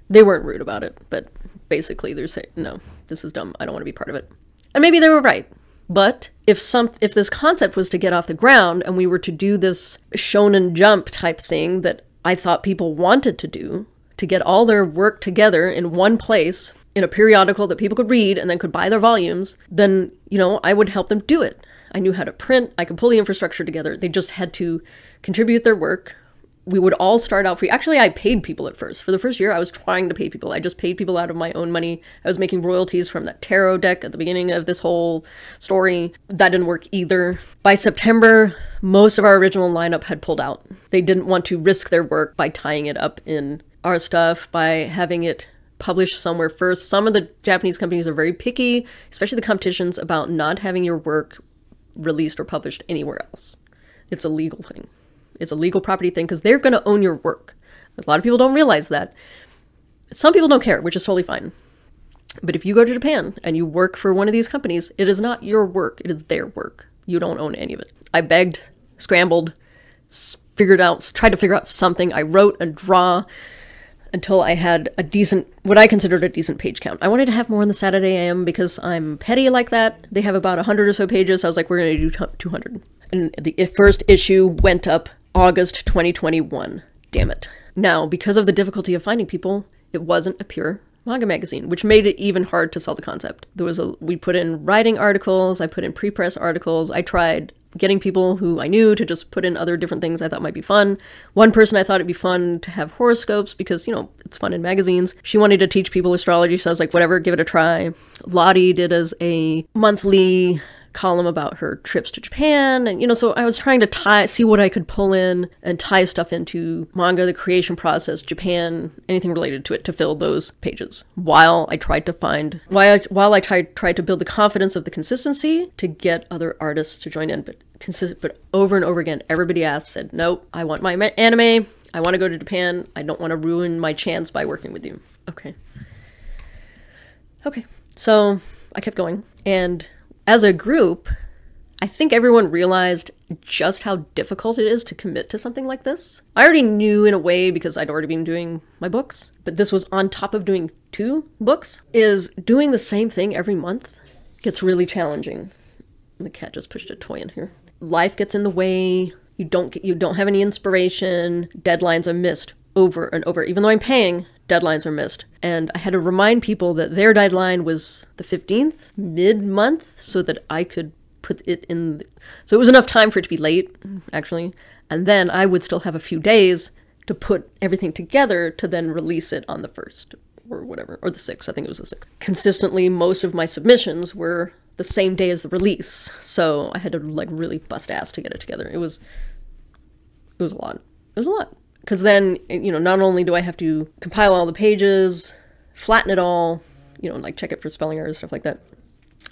Speaker 1: They weren't rude about it, but basically they're saying, no, this is dumb. I don't want to be part of it. And maybe they were right. But if this concept was to get off the ground and we were to do this Shonen Jump type thing that I thought people wanted to do, to get all their work together in one place, in a periodical that people could read and then could buy their volumes, then, I would help them do it. I knew how to print. I could pull the infrastructure together. They just had to contribute their work. We would all start out free. Actually, I paid people at first. For the first year, I was trying to pay people. I just paid people out of my own money. I was making royalties from that tarot deck at the beginning of this whole story. That didn't work either. By September, most of our original lineup had pulled out. They didn't want to risk their work by tying it up in our stuff, by having it published somewhere first. Some of the Japanese companies are very picky, especially the competitions, about not having your work released or published anywhere else. It's a legal thing. It's a legal property thing because they're going to own your work. A lot of people don't realize that. Some people don't care, which is totally fine. But if you go to Japan and you work for one of these companies, it is not your work. It is their work. You don't own any of it. I begged, scrambled, tried to figure out something. I wrote and draw until I had what I considered a decent page count. I wanted to have more on the Saturday AM because I'm petty like that. They have about 100 or so pages. I was like, we're going to do 200. And the first issue went up August 2021. Damn it. Now, because of the difficulty of finding people, it wasn't a pure manga magazine, which made it even hard to sell the concept. We put in writing articles, I put in pre-press articles, I tried getting people who I knew to just put in other different things I thought might be fun. One person I thought it'd be fun to have horoscopes because, it's fun in magazines. She wanted to teach people astrology, so I was like, whatever, give it a try. Lottie did as a monthly column about her trips to Japan, and so I was trying to see what I could pull in and tie stuff into manga, the creation process, Japan, anything related to it, to fill those pages, while I tried to tried to build the confidence of the consistency to get other artists to join in. But over and over again, everybody said, nope, I want my anime, I want to go to Japan, I don't want to ruin my chance by working with you. Okay, so I kept going, and as a group, I think everyone realized just how difficult it is to commit to something like this. I already knew in a way because I'd already been doing my books, but this was on top of doing 2 books. Is doing the same thing every month gets really challenging. The cat just pushed a toy in here. Life gets in the way. You don't have any inspiration. Deadlines are missed over and over. Even though I'm paying, deadlines are missed. And I had to remind people that their deadline was the 15th, mid-month, so that I could put it in. So it was enough time for it to be late, actually. And then I would still have a few days to put everything together to then release it on the 1st or whatever, or the 6th. I think it was the 6th. Consistently, most of my submissions were the same day as the release. So I had to really bust ass to get it together. It was a lot. It was a lot. Because then, not only do I have to compile all the pages, flatten it all, check it for spelling errors, stuff like that,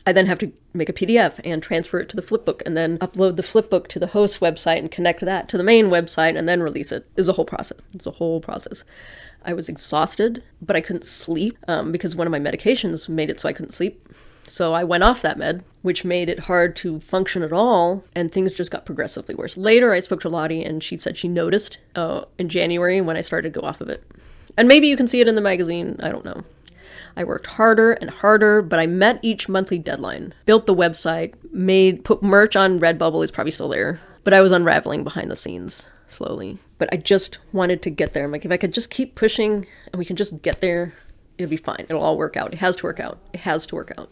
Speaker 1: I then have to make a PDF and transfer it to the flipbook and then upload the flipbook to the host's website and connect that to the main website and then release it. It's a whole process. I was exhausted, but I couldn't sleep because one of my medications made it so I couldn't sleep. So I went off that med, which made it hard to function at all, and things just got progressively worse. Later, I spoke to Lottie, and she said she noticed in January when I started to go off of it. And maybe you can see it in the magazine, I don't know. I worked harder and harder, but I met each monthly deadline, built the website, put merch on Redbubble, is probably still there, but I was unraveling behind the scenes slowly. But I just wanted to get there. I'm like, if I could just keep pushing and we can just get there, it'll be fine. It'll all work out. It has to work out. It has to work out.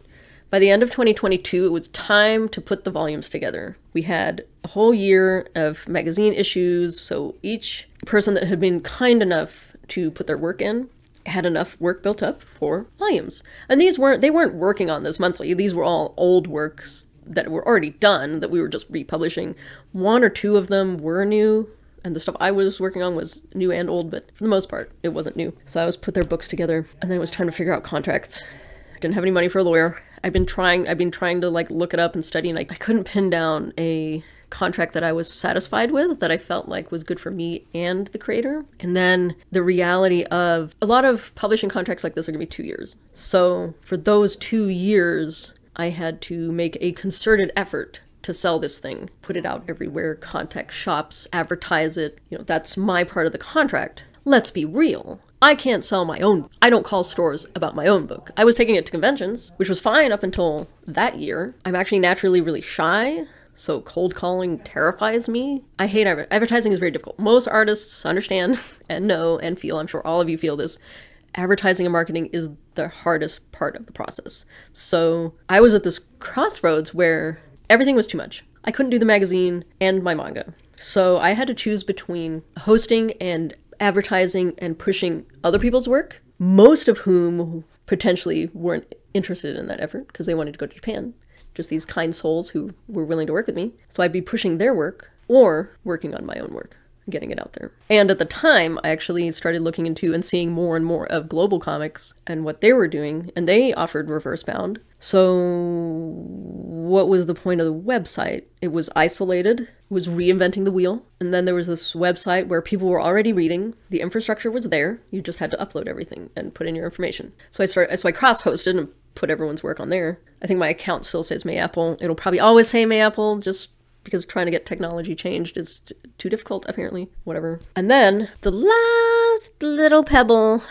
Speaker 1: By the end of 2022, it was time to put the volumes together. We had a whole year of magazine issues, so each person that had been kind enough to put their work in had enough work built up for volumes. And they weren't working on this monthly. These were all old works that were already done that we were just republishing. One or two of them were new, and the stuff I was working on was new and old, but for the most part, it wasn't new. So I was put their books together, and then it was time to figure out contracts. I didn't have any money for a lawyer. I've been trying to like look it up and study, and I couldn't pin down a contract that I was satisfied with, that I felt like was good for me and the creator. And then the reality of a lot of publishing contracts like this are gonna be 2 years. So for those 2 years, I had to make a concerted effort to sell this thing, put it out everywhere, contact shops, advertise it. You know, that's my part of the contract. Let's be real. I can't sell my own. I don't call stores about my own book. I was taking it to conventions, which was fine up until that year. I'm actually naturally really shy, so cold calling terrifies me. I hate advertising is very difficult. Most artists understand and know and feel, I'm sure all of you feel this, advertising and marketing is the hardest part of the process. So I was at this crossroads where everything was too much. I couldn't do the magazine and my manga. So I had to choose between hosting and advertising and pushing other people's work, most of whom potentially weren't interested in that effort because they wanted to go to Japan. Just these kind souls who were willing to work with me. So I'd be pushing their work or working on my own work, getting it out there. And at the time, I actually started looking into and seeing more and more of Global Comics and what they were doing, and they offered reverse bound. So what was the point of the website? It was isolated, it was reinventing the wheel. And then there was this website where people were already reading. The infrastructure was there. You just had to upload everything and put in your information. So I cross-hosted and put everyone's work on there. I think my account still says Mayapple. It'll probably always say Mayapple just because trying to get technology changed is too difficult, apparently. Whatever. And then the last little pebble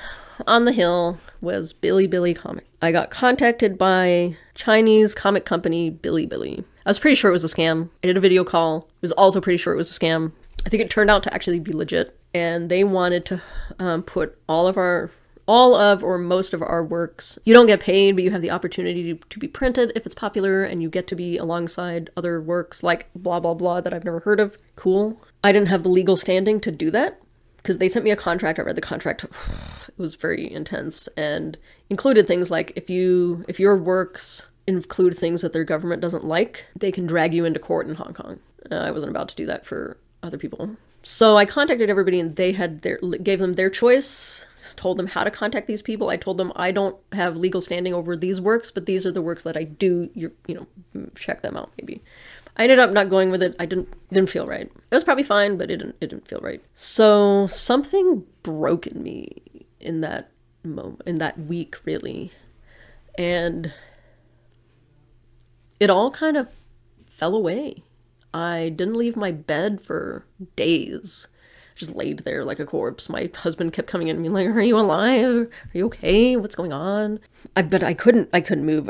Speaker 1: on the hill was Billy Comic. I got contacted by Chinese comic company Billy. I was pretty sure it was a scam. I did a video call. I was also pretty sure it was a scam. I think it turned out to actually be legit. And they wanted to put all of or most of our works. You don't get paid, but you have the opportunity to be printed if it's popular, and you get to be alongside other works like blah, blah, blah that I've never heard of. Cool. I didn't have the legal standing to do that because they sent me a contract. I read the contract. It was very intense and included things like if your works include things that their government doesn't like, they can drag you into court in Hong Kong. I wasn't about to do that for other people. So I contacted everybody, and they had gave them their choice, told them how to contact these people. I told them I don't have legal standing over these works, but these are the works that I do. Check them out maybe. I ended up not going with it. I didn't feel right. It was probably fine, but it didn't feel right. So something broke in me in that moment, in that week, really, and it all kind of fell away. I didn't leave my bed for days. Just laid there like a corpse. My husband kept coming in and being like, "Are you alive? Are you okay? What's going on?" But I couldn't move.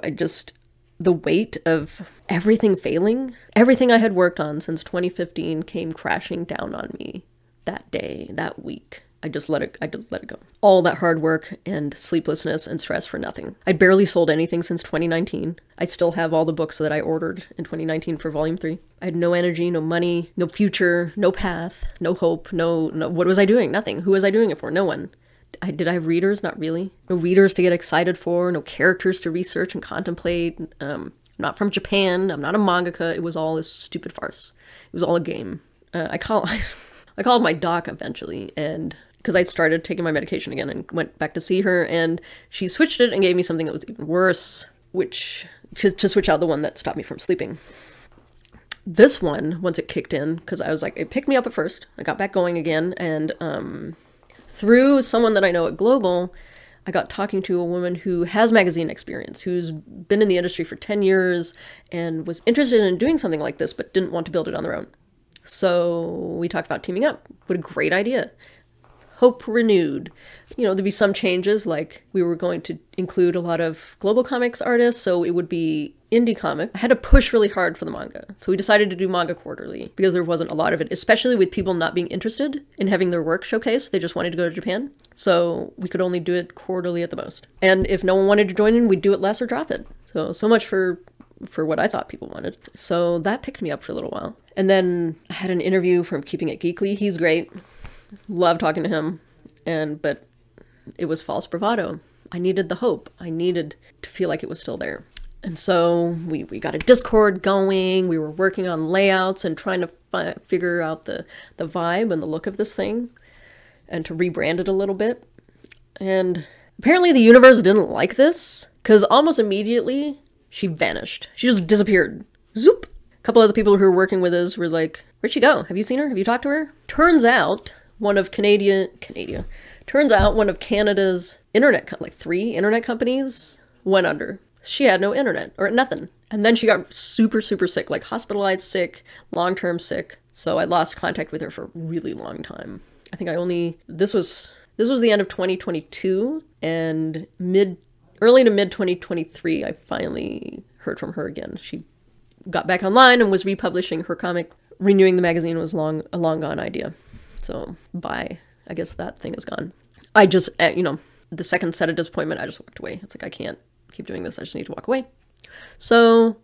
Speaker 1: The weight of everything failing, everything I had worked on since 2015 came crashing down on me that day, that week. I just let it go. All that hard work and sleeplessness and stress for nothing. I'd barely sold anything since 2019. I still have all the books that I ordered in 2019 for volume 3. I had no energy, no money, no future, no path, no hope, no, what was I doing? Nothing. Who was I doing it for? No one. Did I have readers? Not really. No readers to get excited for, no characters to research and contemplate. I'm not from Japan. I'm not a mangaka. It was all this stupid farce. It was all a game. I called my doc eventually, and because I'd started taking my medication again and went back to see her, and she switched it and gave me something that was even worse, which to switch out the one that stopped me from sleeping. This one, once it kicked in, because I was like, it picked me up at first. I got back going again, and through someone that I know at Global, I got talking to a woman who has magazine experience, who's been in the industry for 10 years and was interested in doing something like this, but didn't want to build it on their own. So we talked about teaming up. What a great idea. Hope renewed. You know, there'd be some changes, like we were going to include a lot of global comics artists, so it would be indie comic. I had to push really hard for the manga. So we decided to do manga quarterly because there wasn't a lot of it, especially with people not being interested in having their work showcased. They just wanted to go to Japan. So we could only do it quarterly at the most. And if no one wanted to join in, we'd do it less or drop it. So much for what I thought people wanted. So that picked me up for a little while. And then I had an interview from Keeping It Geekly. He's great. Love talking to him. But it was false bravado. I needed the hope. I needed to feel like it was still there. And so we got a Discord going. We were working on layouts and trying to figure out the vibe and the look of this thing and to rebrand it a little bit. And apparently the universe didn't like this because almost immediately she vanished. She just disappeared. Zoop! A couple other people who were working with us were like, where'd she go? Have you seen her? Have you talked to her? Turns out one of Canada's internet, like 3 internet companies went under. She had no internet or nothing. And then she got super, super sick, like hospitalized sick, long-term sick. So I lost contact with her for a really long time. I think this was the end of 2022 and early to mid 2023, I finally heard from her again. She got back online and was republishing her comic. Renewing the magazine was a long gone idea. So bye. I guess that thing is gone. I just, the second set of disappointment, I just walked away. It's like, I can't keep doing this. I just need to walk away. So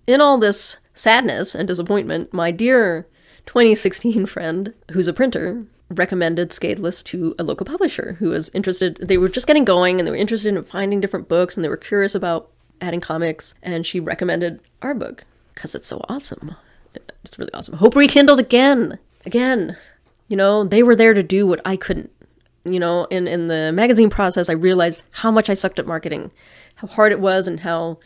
Speaker 1: in all this sadness and disappointment, my dear 2016 friend, who's a printer, recommended Scatheless to a local publisher who was interested. They were just getting going and they were interested in finding different books and they were curious about adding comics. And she recommended our book because it's so awesome. It's really awesome. Hope rekindled again. You know, they were there to do what I couldn't. You know, in the magazine process, I realized how much I sucked at marketing, how hard it was, and how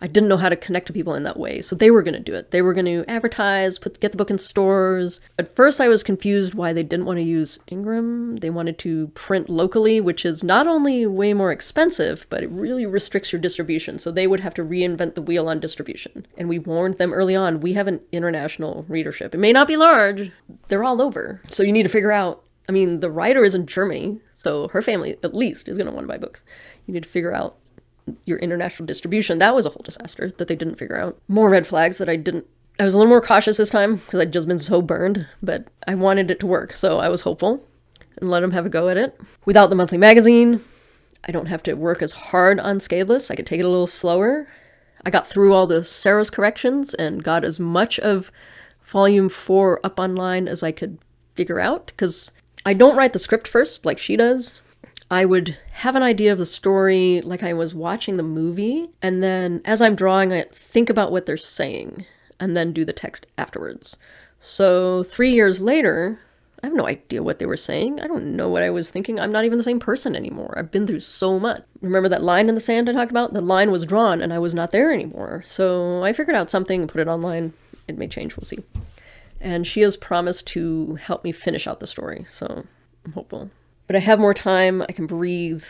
Speaker 1: I didn't know how to connect to people in that way. So they were going to do it. They were going to advertise, get the book in stores. At first, I was confused why they didn't want to use Ingram. They wanted to print locally, which is not only way more expensive, but it really restricts your distribution. So they would have to reinvent the wheel on distribution. And we warned them early on, we have an international readership. It may not be large. They're all over. So you need to figure out, I mean, the writer is in Germany, so her family at least is going to want to buy books. You need to figure out your international distribution. That was a whole disaster that they didn't figure out. More red flags that I was a little more cautious this time because I'd just been so burned, but I wanted it to work, so I was hopeful and let them have a go at it. Without the monthly magazine, I don't have to work as hard on Scatheless. I could take it a little slower. I got through all the Saros corrections and got as much of volume 4 up online as I could figure out because I don't write the script first like she does. I would have an idea of the story like I was watching the movie, and then as I'm drawing it, think about what they're saying, and then do the text afterwards. So 3 years later, I have no idea what they were saying. I don't know what I was thinking. I'm not even the same person anymore. I've been through so much. Remember that line in the sand I talked about? The line was drawn, and I was not there anymore. So I figured out something and put it online. It may change, we'll see. And she has promised to help me finish out the story, so I'm hopeful. But I have more time, I can breathe,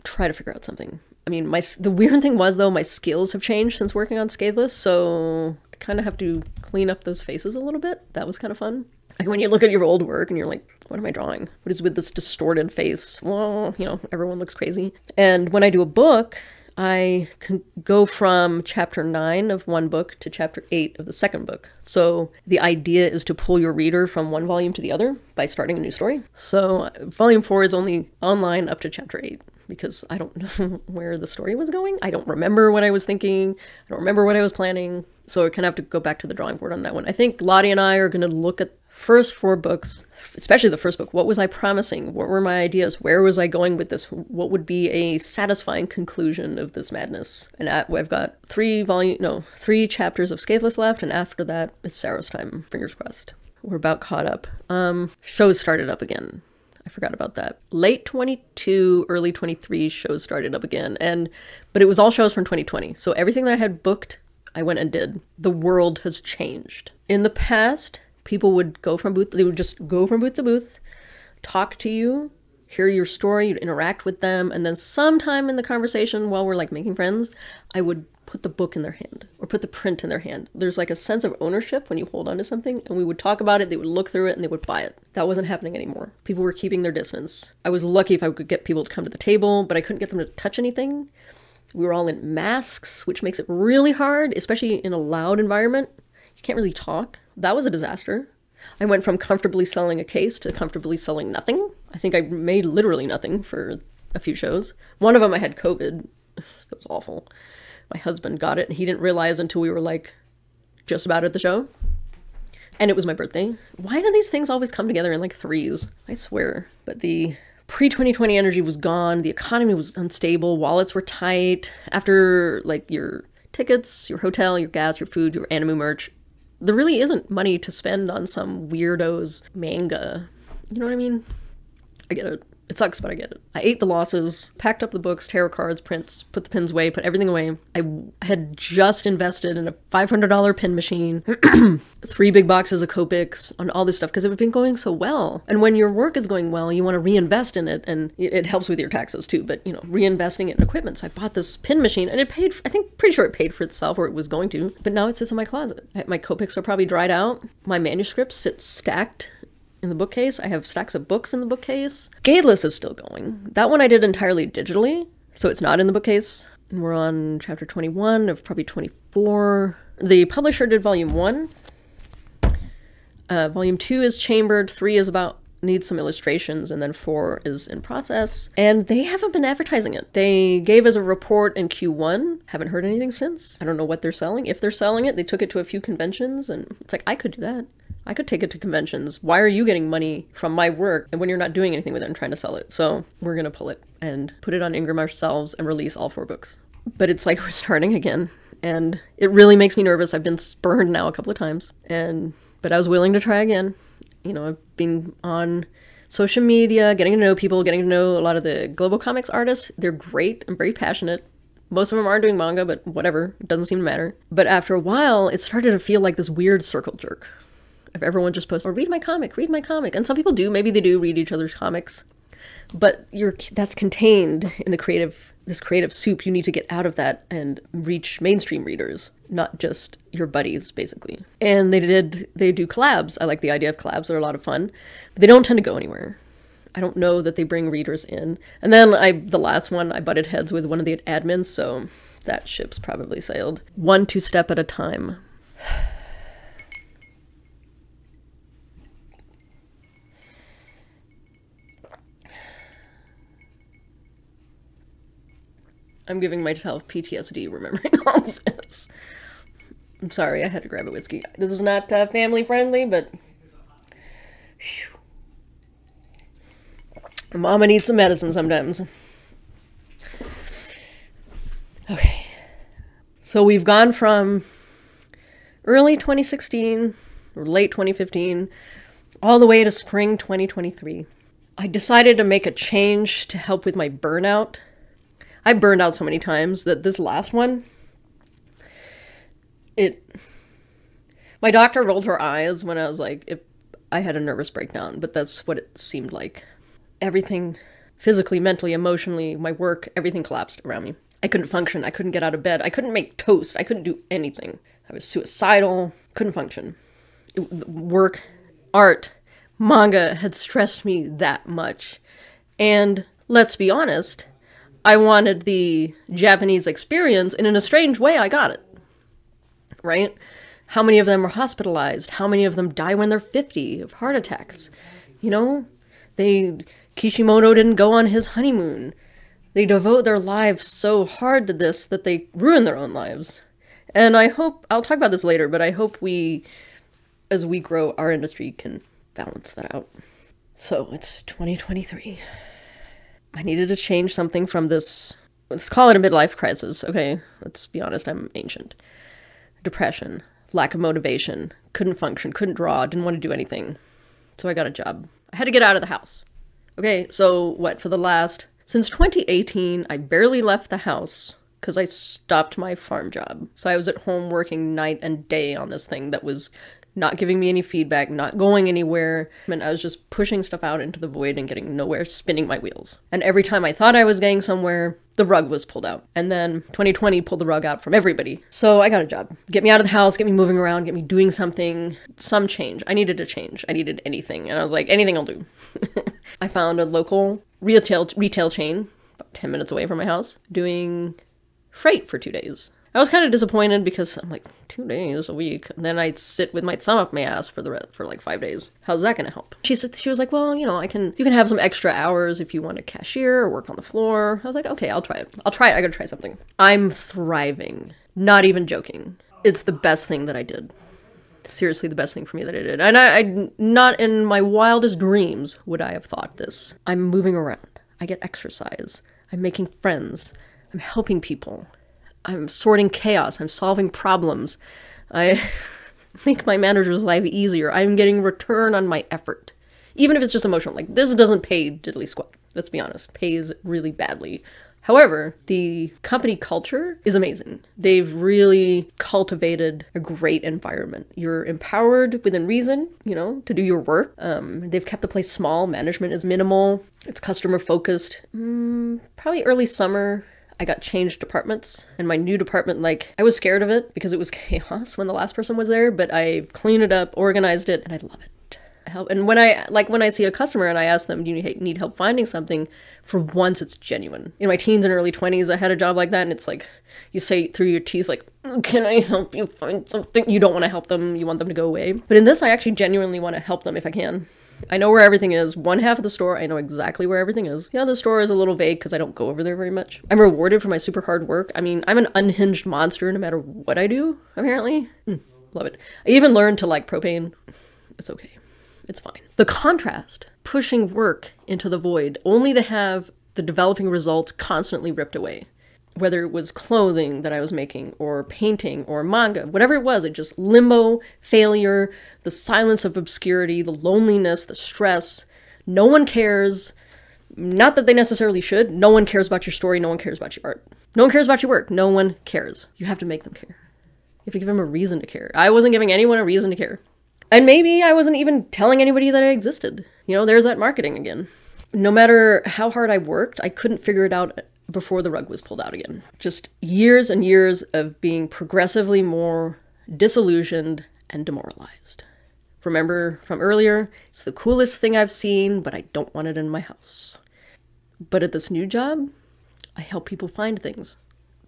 Speaker 1: try to figure out something. I mean, the weird thing was, though, my skills have changed since working on Scatheless, so I kind of have to clean up those faces a little bit. That was kind of fun. Like when you look at your old work and you're like, what am I drawing? What is with this distorted face? Well, everyone looks crazy. And when I do a book, I can go from chapter 9 of one book to chapter 8 of the second book. So the idea is to pull your reader from one volume to the other by starting a new story. So volume 4 is only online up to chapter 8 because I don't know where the story was going. I don't remember what I was thinking. I don't remember what I was planning. So I kind of have to go back to the drawing board on that one. I think Lottie and I are going to look at first 4 books, especially the first book. What was I promising? What were my ideas? Where was I going with this? What would be a satisfying conclusion of this madness? And I've got 3 chapters of Scatheless left, and after that, it's Saros time. Fingers crossed. We're about caught up. Shows started up again. I forgot about that. Late 22, early 23 shows started up again, but it was all shows from 2020. So everything that I had booked, I went and did. The world has changed. In the past, people would go from booth, they would just go from booth to booth, talk to you, hear your story, you'd interact with them, and then sometime in the conversation while we're like making friends, I would put the book in their hand or put the print in their hand. There's like a sense of ownership when you hold on to something, and we would talk about it, they would look through it, and they would buy it. That wasn't happening anymore. People were keeping their distance. I was lucky if I could get people to come to the table, but I couldn't get them to touch anything. We were all in masks, which makes it really hard, especially in a loud environment. You can't really talk. That was a disaster. I went from comfortably selling a case to comfortably selling nothing. I think I made literally nothing for a few shows. One of them I had COVID. That was awful. My husband got it and he didn't realize until we were like just about at the show. And it was my birthday. Why do these things always come together in like threes? I swear. But the pre-2020 energy was gone. The economy was unstable. Wallets were tight. After like your tickets, your hotel, your gas, your food, your anime merch, there really isn't money to spend on some weirdo's manga. You know what I mean? I get it. It sucks, but I get it. I ate the losses, packed up the books, tarot cards, prints, put the pins away, put everything away. I had just invested in a $500 pin machine, 3 big boxes of Copics, on all this stuff, because it had been going so well. And when your work is going well, you want to reinvest in it, and it helps with your taxes too, but, you know, reinvesting it in equipment. So I bought this pin machine, and it paid, I think, pretty sure it paid for itself, or it was going to, but now it sits in my closet. My Copics are probably dried out. My manuscripts sit stacked in the bookcase. I have stacks of books in the bookcase. Scatheless is still going. That one I did entirely digitally, so it's not in the bookcase. And we're on chapter 21 of probably 24. The publisher did volume 1. Volume 2 is chambered, 3 is about needs some illustrations, and then 4 is in process. And they haven't been advertising it. They gave us a report in Q1. Haven't heard anything since. I don't know what they're selling. If they're selling it, they took it to a few conventions, and it's like, I could do that. I could take it to conventions. Why are you getting money from my work and when you're not doing anything with it and trying to sell it? So we're going to pull it and put it on Ingram ourselves and release all 4 books. But it's like we're starting again, and it really makes me nervous. I've been spurned now a couple of times, but I was willing to try again. You know, I've been on social media, getting to know people, getting to know a lot of the global comics artists. They're great and very passionate. Most of them aren't doing manga, but whatever. It doesn't seem to matter. But after a while, it started to feel like this weird circle jerk. If everyone just posts, or read my comic, read my comic. And some people do, maybe they do read each other's comics. But that's contained in this creative soup. You need to get out of that and reach mainstream readers, not just your buddies, basically. And they do collabs. I like the idea of collabs. They're a lot of fun. But they don't tend to go anywhere. I don't know that they bring readers in. And then the last one, I butted heads with one of the admins, so that ship's probably sailed. 1 2-step at a time. I'm giving myself PTSD remembering all of this. I'm sorry, I had to grab a whiskey. This is not family friendly, but whew. Mama needs some medicine sometimes. Okay. So we've gone from early 2016, or late 2015, all the way to spring 2023. I decided to make a change to help with my burnout. I burned out so many times that this last one, my doctor rolled her eyes when I was like, if I had a nervous breakdown, but that's what it seemed like. Everything, physically, mentally, emotionally, my work, everything collapsed around me. I couldn't function. I couldn't get out of bed. I couldn't make toast. I couldn't do anything. I was suicidal. Couldn't function. Work, art, manga had stressed me that much. And let's be honest, I wanted the Japanese experience, and in a strange way, I got it. Right? How many of them are hospitalized? How many of them die when they're 50 of heart attacks? You know, Kishimoto didn't go on his honeymoon. They devote their lives so hard to this that they ruin their own lives. And I hope, I'll talk about this later, but I hope as we grow, our industry can balance that out. So it's 2023. I needed to change something from this, let's call it a midlife crisis, okay? Let's be honest, I'm ancient. Depression, lack of motivation, couldn't function, couldn't draw, didn't want to do anything. So I got a job. I had to get out of the house. Okay, so since 2018, I barely left the house because I stopped my farm job. So I was at home working night and day on this thing that was not giving me any feedback, not going anywhere. And I was just pushing stuff out into the void and getting nowhere, spinning my wheels. And every time I thought I was getting somewhere, the rug was pulled out. And then 2020 pulled the rug out from everybody. So I got a job. Get me out of the house, get me moving around, get me doing something, some change. I needed a change. I needed anything. And I was like, anything I'll do. I found a local retail chain, about 10 minutes away from my house, doing freight for 2 days. I was kind of disappointed because I'm like, 2 days a week. And then I'd sit with my thumb up my ass for like 5 days. How's that gonna help? She was like, well, you know, you can have some extra hours if you want to cashier or work on the floor. I was like, okay, I'll try it. I gotta try something. I'm thriving. Not even joking. It's the best thing that I did. Seriously, the best thing for me that I did. And I not in my wildest dreams would I have thought this. I'm moving around. I get exercise. I'm making friends. I'm helping people. I'm sorting chaos. I'm solving problems. I make my manager's life easier. I'm getting return on my effort. Even if it's just emotional. Like, this doesn't pay diddly squat. Let's be honest. Pays really badly. However, the company culture is amazing. They've really cultivated a great environment. You're empowered within reason, you know, to do your work. They've kept the place small. Management is minimal. It's customer focused. Probably early summer, I got changed departments, and my new department, like, I was scared of it because it was chaos when the last person was there, but I've cleaned it up, organized it, and I love it. And when I see a customer and I ask them, do you need help finding something, for once it's genuine. In my teens and early 20s, I had a job like that, and it's like, you say through your teeth, like, can I help you find something? You don't want to help them, you want them to go away. But in this, I actually genuinely want to help them if I can. I know where everything is. One half of the store, I know exactly where everything is. The other store is a little vague because I don't go over there very much. I'm rewarded for my super hard work. I mean, I'm an unhinged monster no matter what I do, apparently. Love it. I even learned to like propane. It's okay. It's fine. The contrast, pushing work into the void, only to have the developing results constantly ripped away. Whether it was clothing that I was making, or painting, or manga, whatever it was, it just limbo, failure, the silence of obscurity, the loneliness, the stress. No one cares. Not that they necessarily should. No one cares about your story. No one cares about your art. No one cares about your work. No one cares. You have to make them care. You have to give them a reason to care. I wasn't giving anyone a reason to care. And maybe I wasn't even telling anybody that I existed. You know, there's that marketing again. No matter how hard I worked, I couldn't figure it out before the rug was pulled out again. Just years and years of being progressively more disillusioned and demoralized. Remember from earlier, it's the coolest thing I've seen, but I don't want it in my house. But at this new job, I help people find things.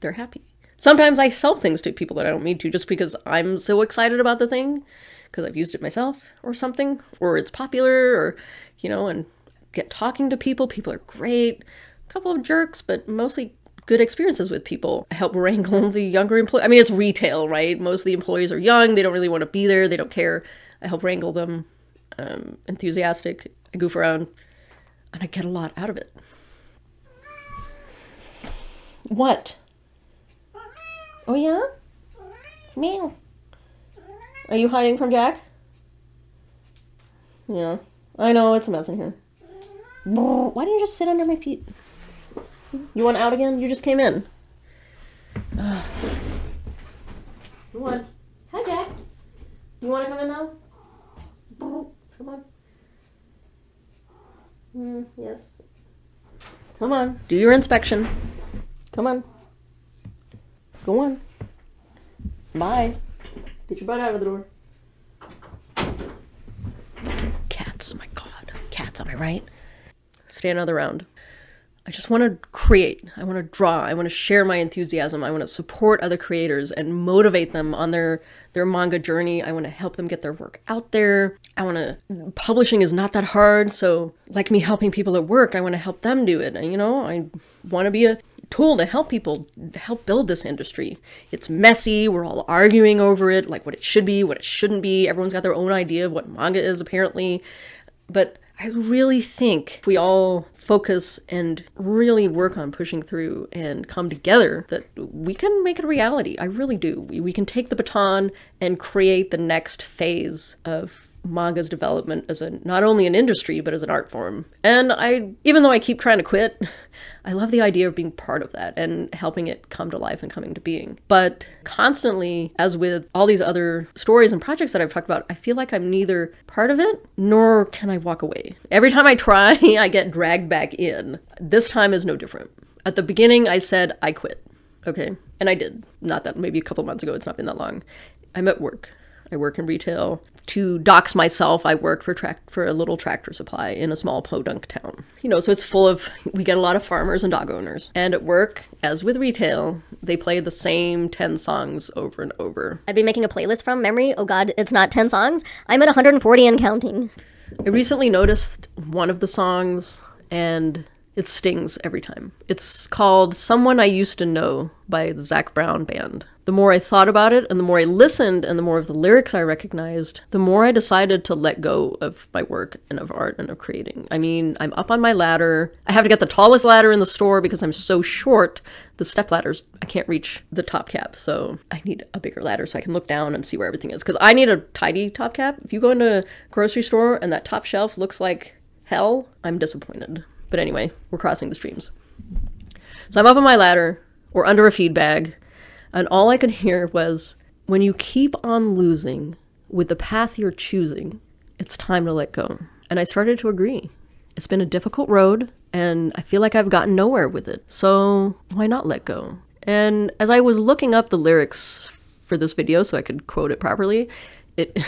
Speaker 1: They're happy. Sometimes I sell things to people that I don't mean to just because I'm so excited about the thing, because I've used it myself or something, or it's popular, or, you know, and get talking to people. People are great. Couple of jerks, but mostly good experiences with people. I help wrangle the younger employees. I mean, it's retail, right? Most of the employees are young. They don't really want to be there. They don't care. I help wrangle them. Enthusiastic. I goof around. And I get a lot out of it. What? Oh, yeah? Meow. Are you hiding from Jack? Yeah. I know, it's a mess in here. Why didn't you just sit under my feet? You want out again? You just came in. You want? Hi, Jack. You want to come in now? Come on. Yes. Come on. Do your inspection. Come on. Go on. Bye. Get your butt out of the door. Cats. Oh my God. Cats. Am I right? Stay another round. I just want to create. I want to draw. I want to share my enthusiasm. I want to support other creators and motivate them on their manga journey. I want to help them get their work out there. Publishing is not that hard. So like me helping people at work, I want to help them do it. And, you know, I want to be a tool to help people, help build this industry. It's messy. We're all arguing over it, like what it should be, what it shouldn't be. Everyone's got their own idea of what manga is, apparently. But I really think if we all focus and really work on pushing through and come together, that we can make it a reality. I really do. We can take the baton and create the next phase of manga's development as not only an industry, but as an art form. And even though I keep trying to quit, I love the idea of being part of that and helping it come to life and coming to being. But constantly, as with all these other stories and projects that I've talked about, I feel like I'm neither part of it, nor can I walk away. Every time I try, I get dragged back in. This time is no different. At the beginning, I said I quit. Okay, and I did. Not that, maybe a couple months ago, it's not been that long. I'm at work. I work in retail. To dox myself, I work for a little tractor supply in a small podunk town. You know, so it's full of, we get a lot of farmers and dog owners. And at work, as with retail, they play the same 10 songs over and over.
Speaker 2: I've been making a playlist from memory. Oh god, it's not 10 songs. I'm at 140 and counting.
Speaker 1: I recently noticed one of the songs, and it stings every time. It's called Someone I Used to Know by the Zac Brown Band. The more I thought about it, and the more I listened, and the more of the lyrics I recognized, the more I decided to let go of my work and of art and of creating. I mean, I'm up on my ladder. I have to get the tallest ladder in the store because I'm so short. The step ladders, I can't reach the top cap, so I need a bigger ladder so I can look down and see where everything is. Because I need a tidy top cap. If you go into a grocery store and that top shelf looks like hell, I'm disappointed. But anyway, we're crossing the streams. So I'm up on my ladder, or under a feed bag, and all I could hear was, when you keep on losing with the path you're choosing, it's time to let go. And I started to agree. It's been a difficult road, and I feel like I've gotten nowhere with it. So why not let go? And as I was looking up the lyrics for this video so I could quote it properly, it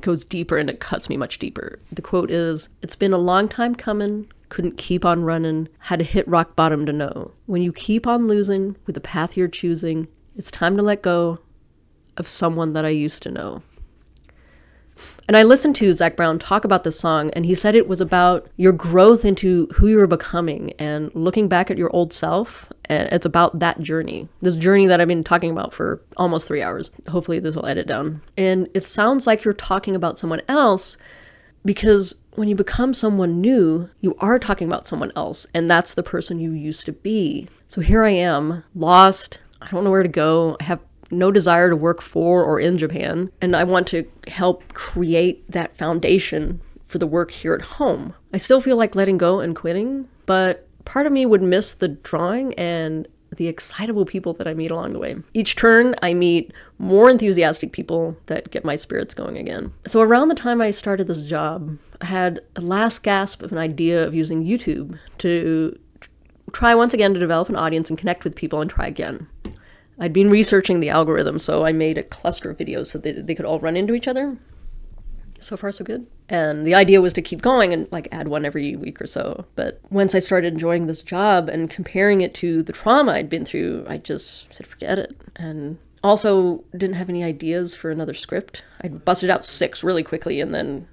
Speaker 1: goes deeper and it cuts me much deeper. The quote is, "It's been a long time coming, couldn't keep on running, had to hit rock bottom to know. When you keep on losing with the path you're choosing, it's time to let go of someone that I used to know." And I listened to Zac Brown talk about this song, and he said it was about your growth into who you were becoming and looking back at your old self. And it's about that journey, this journey that I've been talking about for almost 3 hours. Hopefully this will edit down. And it sounds like you're talking about someone else, because when you become someone new, you are talking about someone else, and that's the person you used to be. So here I am, lost. I don't know where to go. I have no desire to work for or in Japan, and I want to help create that foundation for the work here at home. I still feel like letting go and quitting, but part of me would miss the drawing and the excitable people that I meet along the way. Each turn, I meet more enthusiastic people that get my spirits going again. So around the time I started this job, I had a last gasp of an idea of using YouTube to try once again to develop an audience and connect with people and try again. I'd been researching the algorithm, so I made a cluster of videos so they could all run into each other. So far, so good. And the idea was to keep going and like add one every week or so. But once I started enjoying this job and comparing it to the trauma I'd been through, I just said, forget it. And also didn't have any ideas for another script. I busted out 6 really quickly and then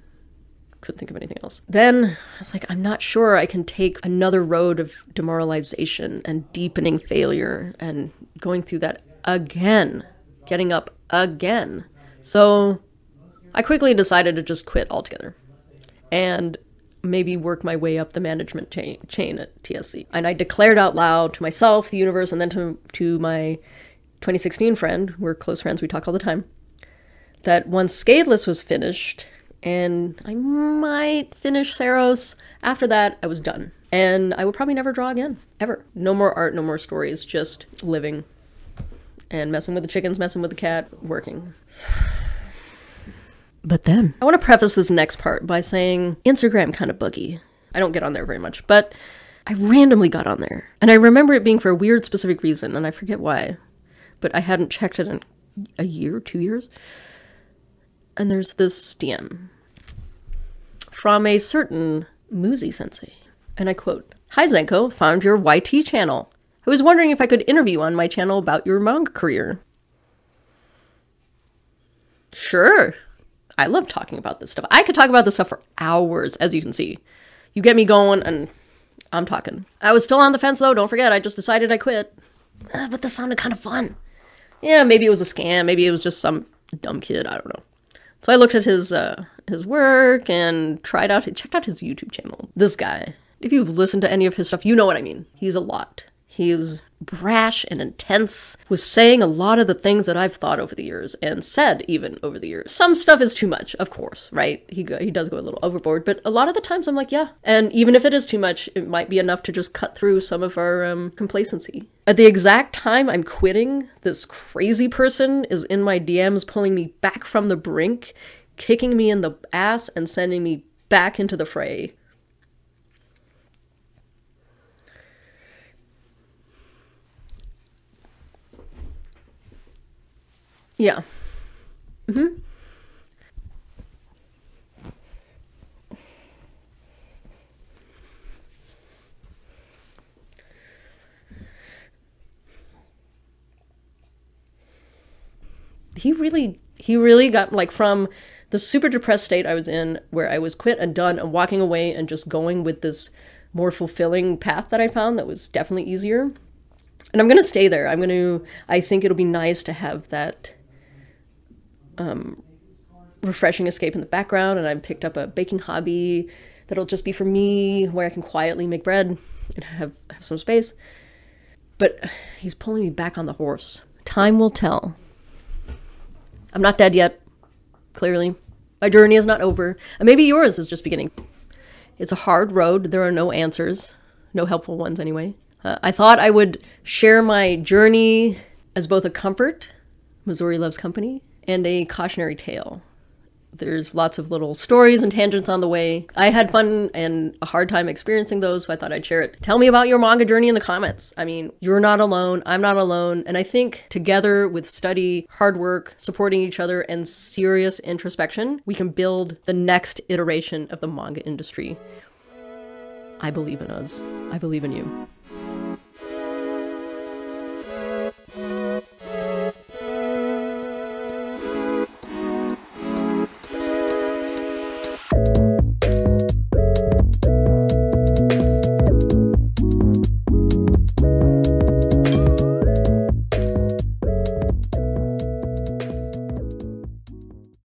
Speaker 1: couldn't think of anything else. Then I was like, I'm not sure I can take another road of demoralization and deepening failure and going through that again, getting up again. So I quickly decided to just quit altogether and maybe work my way up the management chain at TSC. And I declared out loud to myself, the universe, and then to my 2016 friend, we're close friends, we talk all the time, that once Scatheless was finished, and I might finish Saros, after that I was done. And I would probably never draw again, ever. No more art, no more stories, just living and messing with the chickens, messing with the cat, working. But then, I want to preface this next part by saying Instagram kind of buggy. I don't get on there very much, but I randomly got on there. And I remember it being for a weird specific reason, and I forget why. But I hadn't checked it in a year, 2 years. And there's this DM from a certain Muzi sensei. And I quote, "Hi Zenko, found your YT channel. I was wondering if I could interview on my channel about your manga career." Sure. I love talking about this stuff. I could talk about this stuff for hours, as you can see. You get me going and I'm talking. I was still on the fence though, don't forget, I just decided I quit. But this sounded kind of fun. Yeah, maybe it was a scam, maybe it was just some dumb kid, I don't know. So I looked at his work and checked out his YouTube channel. This guy, if you've listened to any of his stuff, you know what I mean. He's a lot. He's brash and intense, was saying a lot of the things that I've thought over the years and said even over the years. Some stuff is too much, of course, right? He does go a little overboard, but a lot of the times I'm like, yeah. And even if it is too much, it might be enough to just cut through some of our complacency. At the exact time I'm quitting, this crazy person is in my DMs pulling me back from the brink, kicking me in the ass and sending me back into the fray. Yeah. Mm-hmm. He really got, like, from the super depressed state I was in, where I was quit and done and walking away and just going with this more fulfilling path that I found that was definitely easier. And I'm going to stay there. I think it'll be nice to have that refreshing escape in the background, and I picked up a baking hobby that'll just be for me, where I can quietly make bread and have some space. But he's pulling me back on the horse. Time will tell. I'm not dead yet, clearly. My journey is not over, and maybe yours is just beginning. It's a hard road. There are no answers, no helpful ones anyway. I thought I would share my journey as both a comfort, Missouri loves company, and a cautionary tale. There's lots of little stories and tangents on the way. I had fun and a hard time experiencing those, so I thought I'd share it. Tell me about your manga journey in the comments. I mean, you're not alone, I'm not alone, and I think together with study, hard work, supporting each other, and serious introspection, we can build the next iteration of the manga industry. I believe in us. I believe in you.